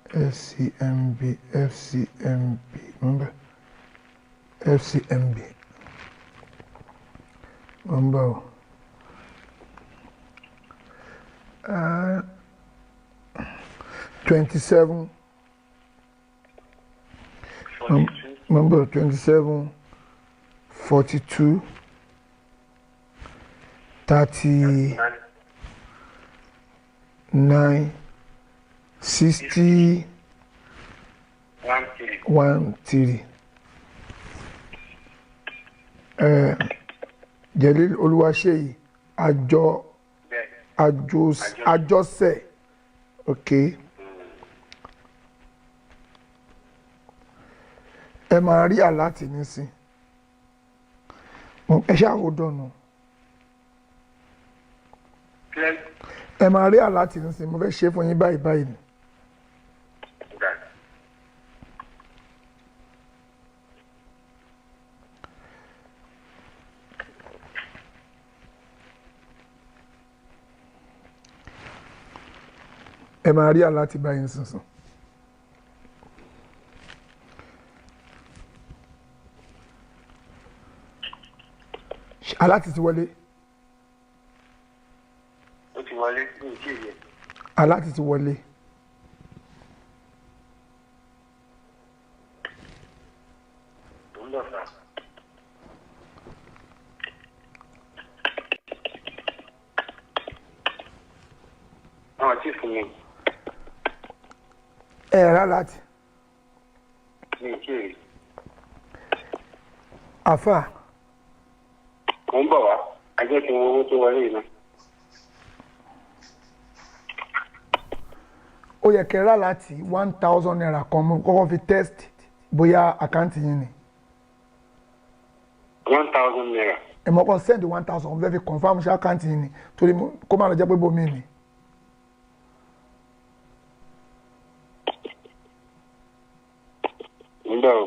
FCMB remember FCMB remember 27 remember 27 42 39 60 13 Jelil Oluwaseyi àjọṣe okay ẹ máa rí àláti nísìn ẹ ṣáà dọ̀nà ẹ máa rí àláti nísìn mo fẹ́ ṣe fún yín báyìí báyìí ni. ẹ máa rí àláti báyìí sísìn. Àláti ti wọlé. ó ti wọlé ní ìkéyè. Àláti ti wọlé. tó ń bọ̀ fà. àwọn tí fún mi. Rà láti. ní ìkéyè. Àfà. mo ń bọ̀ wá ajẹ́ kí wọ́n owó tó wọlé yìí náà. ó yẹ kẹ́ rà láti 1000 naira kan mo kọ́kọ́ fi test bóyá àkáǹtì yín ni. 1000 naira. ẹ mọ̀ kọ́ send 1000 mo fẹ́ fi confirm ṣé àkáǹtì yín ni torí kó má lọ jẹ́ pé bómi ni. nígbà wo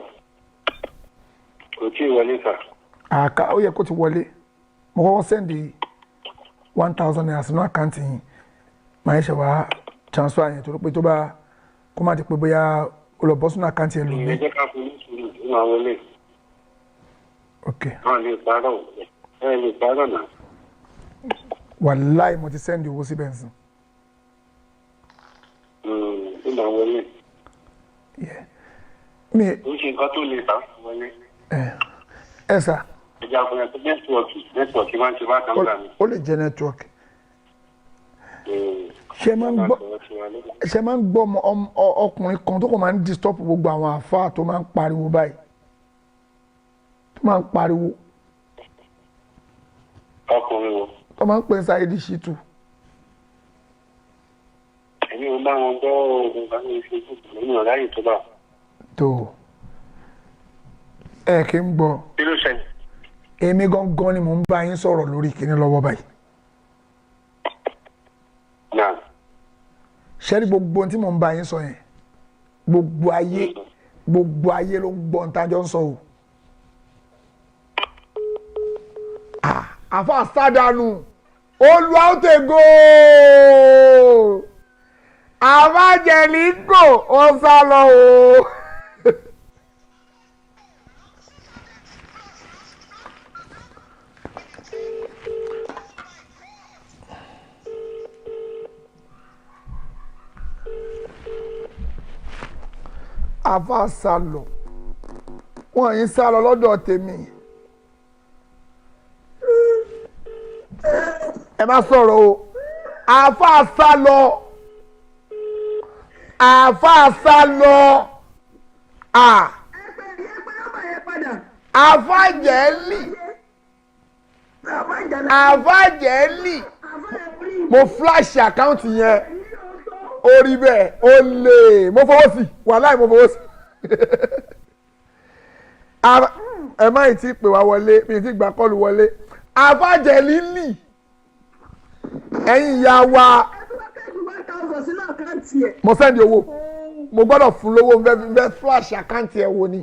kò tí ì wọlé sà. Ó yẹ kó ti wọlé mo kọ́kọ́ send 1000 naira sínú àkáǹtì yín máa ń ṣe wá transfer yẹn torí pé tó bá kó má ti pé bóyá ó lọ bọ́ sínú àkáǹtì yẹn lómi. ẹ jẹ́ ká fún mi sùúrù ó máa wọlé. ok wọ́n lè parọ́ ẹ lè parọ́ náà. wàláì mo ti send owó síbẹ̀ nsìn. ó máa wọlé. mi ó ṣe nǹkan tó lè bá wọlé. ẹ sà. ìjà fún ẹ pé nẹ́tíwọ̀kì máa ń ṣe bá kan gbà mí. ó lè jẹ́ nẹ́tíwọ̀kì. ṣe máa ń gbọ́ ọkùnrin kan tó kò máa ń disturb gbogbo àwọn àfáà tó máa ń pariwo báyìí tó máa ń pariwo. ọkùnrin wo. tó máa ń pè Saheed Shittu. èmi ò bá wọn gbọ́ oògùn kan ní Facebook èmi ò ráyè tó bá. tó ẹ kí n gbọ́. kí ló ṣe. èmi gangan ni mò ń bá yín sọ̀rọ̀ lórí kíní lọ́wọ́ báyìí. náà. ṣẹ́rí gbogbo ohun tí mò ń bá yín sọ yẹn gbogbo ayé ló ń gbọ́ ohun tájọ́ ń sọ o. àfa sádànù olùwàótẹ́gò àbájẹ̀lígò ó sá lọ o. àfa sálọ wọn yìí sálọ lọ́dọ̀ tèmi ẹ má sọ̀rọ̀ o àfa sálọ àfàjẹ́lì mo flash account yẹn orí bẹ́ẹ̀ ó lè mo fọwọ́ sí wàláì mo fọwọ́ sí ẹ má ì tí pè wá wọlé mi ì tí gbà kọ́ọ̀lù wọlé àfàjẹ́ lílì ẹ̀yin ìyá wa mo sẹ́ndì owó mo gbọ́dọ̀ fún lówó nfẹ́ flash àkáǹtì ẹ̀ wò ni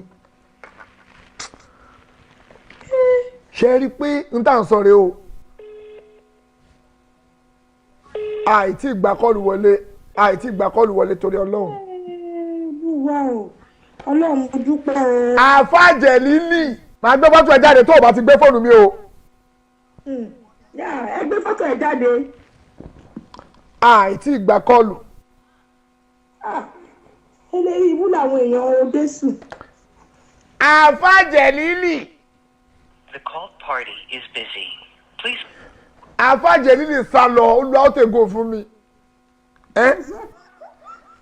ṣe rí pé n tà ń sọ rèé o àìtí ìgbà kọ́ọ̀lù wọlé torí ọlọ́run. ọlọ́run mo dúpẹ́ o. àfàjẹ́ lílì màá gbé fọ́tò ẹ̀ jáde tó o bá ti gbé fóònù mi o. ẹ gbé fọ́tò ẹ̀ jáde. àìtí ìgbà kọ́ọ̀lù. eléyìí ibú làwọn èèyàn ọdẹ sùn. àfàjẹ́ lílì. The call party is busy. Please. àfàjẹ́ lílì sá lọ olúwa ó tẹ̀gọ́ fún mi.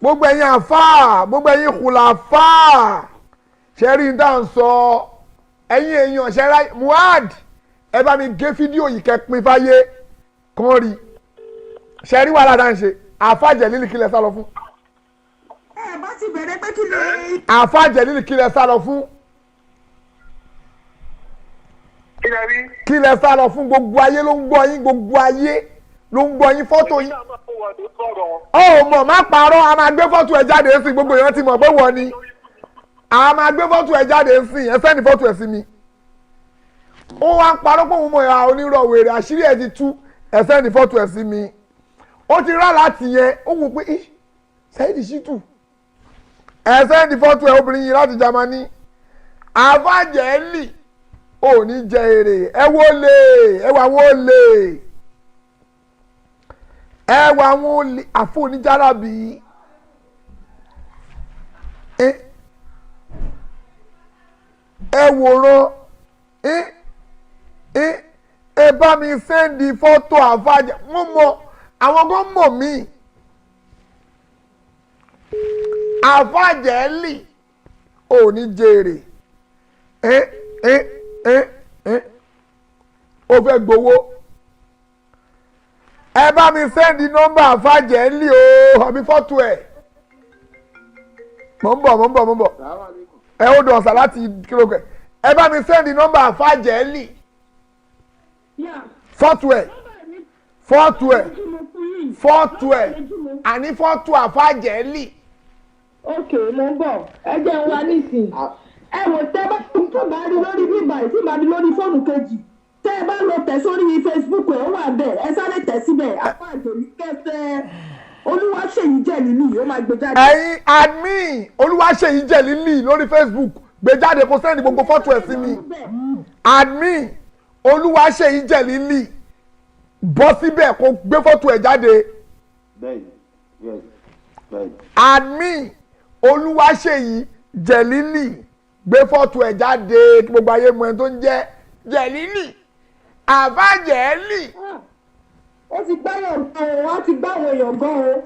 gbogbo ẹ̀yin àfáà gbogbo ẹ̀yin kùlà fáà ṣẹ́rí ń dá ń sọ ẹ̀yin èèyàn ṣẹ́ra Muad ẹ bá mi gé fídíò yìí kẹ́pin fáyé kan rí ṣẹ́rí wàhálà dá ń ṣe àfàjẹ́ lílì kílẹ̀ sá lọ fún. ẹ bá ti bẹ̀rẹ̀ pé kí lè. àfàjẹ́ lílì kílẹ̀ sá lọ fún. kílẹ̀ sá lọ fún gbogbo ayé ló ń gbọ́ yín gbogbo ayé ló ń gbọ́ yín fọ́tò yín. ó mọ̀ má parọ́ a máa gbé fọ́tò ẹ̀ jáde sí gbogbo èèyàn ti mọ̀ pé wọ́n ni a máa gbé fọ́tò ẹ̀ jáde sí ẹ sẹ́ni fọ́tò ẹ̀ sí mi. ó wá ń parọ́ pé òun mọ̀ ìhà onírọ̀ wèrè àṣírí ẹ̀ ti tú ẹ sẹ́ni fọ́tò ẹ̀ sí mi. ó ti rà láti yẹn ó wù pé Saheed Shittu ẹ sẹ́ni fọ́tò ẹ̀ obìnrin yìí láti Jámánì àfàjẹ́ lì ò ní jẹ èrè ẹ wọlé ẹ wà wọlé. ẹ wà wọn àfọ oníjàlábì ẹ wòran ẹ bá mi sẹ́ndì fọ́tò àfàjẹ́ mo mọ àwọn kan mọ̀ mí àfàjẹ́ lì ò ní jèrè ó fẹ́ gbowó. ẹ bá mi sẹ́ndì nọ́mbà àfàjẹ́ lì o àbí fọ́tò ẹ̀ mò ń bọ̀ ẹ ó dùn ọ̀sán láti kílógù ẹ̀ ẹ bá mi sẹ́ndì nọ́mbà àfàjẹ́ lì fọ́tò ẹ̀ àní fọ́tò àfàjẹ́ lì. ok mo ń bọ̀ ẹ jẹ́ ń wá nísìnyí ẹ wò tẹ́ bá tó bá rí lórí bíbá tí bá rí lórí fóònù kejì tẹ́ ẹ bá lọ tẹ̀ sórí Facebook ẹ̀ ó wà bẹ́ẹ̀ ẹ sáré tẹ̀ síbẹ̀ àfàjẹ́ ní kẹsẹ̀ Olúwaṣèyí Jẹ̀lílì ó máa gbé jáde. ẹ̀yin admin Olúwaṣèyí Jẹ̀lílì lórí Facebook gbé jáde kó sẹ́ni gbogbo fọ́tò ẹ̀ sí mi admin Olúwaṣèyí Jẹ̀lílì bọ́ síbẹ̀ kó gbé fọ́tò ẹ̀ jáde. admin Olúwaṣèyí Jẹ̀lílì gbé fọ́tò ẹ̀ jáde kí gbogbo ayé mọ ẹni tó ń jẹ́ Jẹ̀lílì àfàjẹ́ lì. ó ti gbáyàn gan o wá ti gbá àwọn èèyàn gan o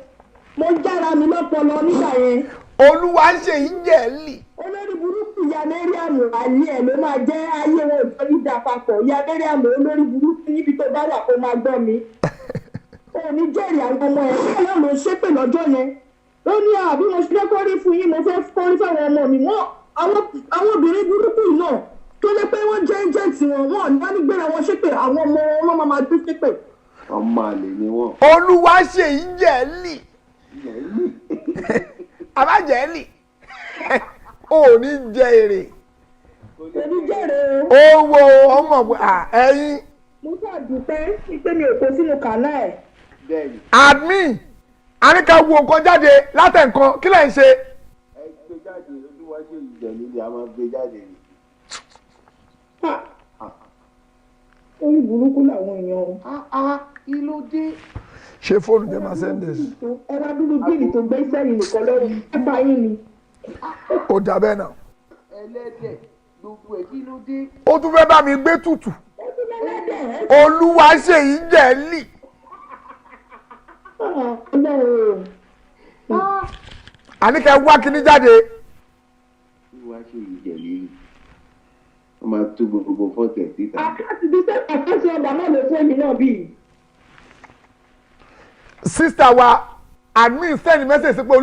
mo jára mi lọ́pọlọ nígbà yẹn. Olúwaṣèyí Jẹ̀lílì. olórí burúkú ìyá Mariam àlẹ́ ẹ̀ ló máa jẹ́ ayé wọn ò tọ́jú dá papọ̀ ìyá Mariam olórí burúkú níbi tó bá wà kó máa gbọ́ mi. ò ní jẹ́rìí àwọn ọmọ ẹ̀ kí ọlọ́run ló ṣépè lọ́jọ́ yẹn ó ní àbí mo fẹ́ kọ́rí fún yín mo fẹ́ kọ́rí fáwọn ọmọ mi wọ́n àwọn obìnrin burúkú yìí náà tó lé pé wọ́n jẹ́ ẹjẹ̀ǹtì wọn ní wọ́n ní gbéra wọn ṣépè àwọn ọmọ wọn máa gbé ṣépè. ọmọ àlè ni wọn. Olúwaṣèyí Jẹ̀lílì àbájẹ́lì ò ní jẹ èrè. èmi jẹ́rè o. ó wo ọmọ ẹ̀yin. mo ṣàdúpẹ́ pé mi ò kó sínú kàná ẹ̀. admin àníkà wo nǹkan jáde látẹ̀ǹkan kí lẹ̀ ń ṣe. ẹ gbé jáde Olúwaṣèyí Jẹ̀lílì a máa gbé jáde ni. orí burúkú làwọn èèyàn. kí ló dé. ṣé fóònù jẹ́ máa sẹ́ndẹ̀ sí. ẹ bá dúró bíìlì tó gbé sẹ́yìn nìkan lọ́rùn ẹ̀fà yín ni. ó dà bẹ́ẹ̀ náà. ẹlẹ́dẹ̀ gbogbo ẹ̀ kí ló dé. ó tún fẹ́ bá mi gbé tutù. ẹ tún lẹ́lẹ́dẹ̀. Olúwaṣèyí Jẹ̀lílì. àníkà wá kíní jáde. Olúwaṣèyí Jẹ̀lílì wọ́n máa tú gbogbo fọ́tò ẹ̀ síta. àkáàtì bí sẹ́yìn àkáàtì ọgbà náà ló fún mi náà bíi. sísítà wa admin send message pé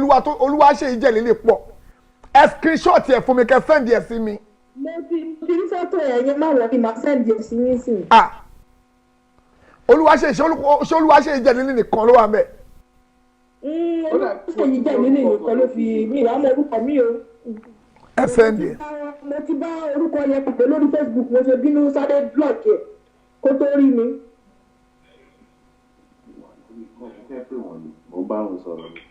Olúwaṣèyí Jẹ̀lílì pọ̀ ẹ screenshot ẹ̀ fún mi kẹ́ send ẹ̀ sí mi mo ti rí fọ́tò ẹ̀yẹn má wọ́n ní màá sẹ́ǹdì ẹ̀ sí yín sìn. Olúwaṣeyì ṣé Olúwaṣeyì Jẹ̀lílì nìkan ló wà mẹ́. Olúwaṣeyì Jẹ̀lílì nìkan ló fi mí ìwà mọ orúkọ mi o. ẹ sẹ́ǹdì ẹ̀. mo ti bá orúkọ yẹn pàdé lórí Facebook mo ṣe bínú sáré blọọkì ẹ̀ kó tó rí mi. mo bá wọn sọ̀rọ̀ ni.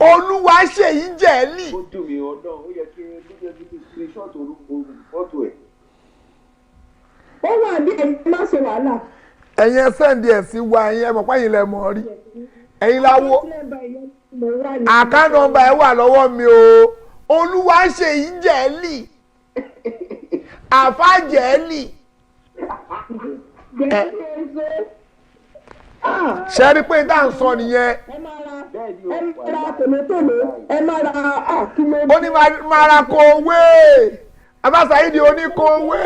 Olúwaṣeyì Jẹ̀lílì. ó dùn mí ọdún ó yẹ kí screenshot orúkọ fọ́tò ẹ̀. ó wà bí ẹ̀yin má ṣe wàhálà. ẹ̀yin ẹ sẹ́ǹdì ẹ̀ sí wa ẹ̀yin ẹ mọ̀ pé ẹ̀yin lẹ mọ̀ rí ẹ̀yin láwo àká nọ́mbà ẹ wà lọ́wọ́ mi o. Olúwaṣeyì Jẹ̀lílì àfà Jẹ̀lílì. ṣe rí pé tá à ń sọ nìyẹn. ẹ máa ra tòlótòló ẹ máa ra àkúlẹ̀. ó ní máa ra kòwé abáṣáyídì oníkòwé.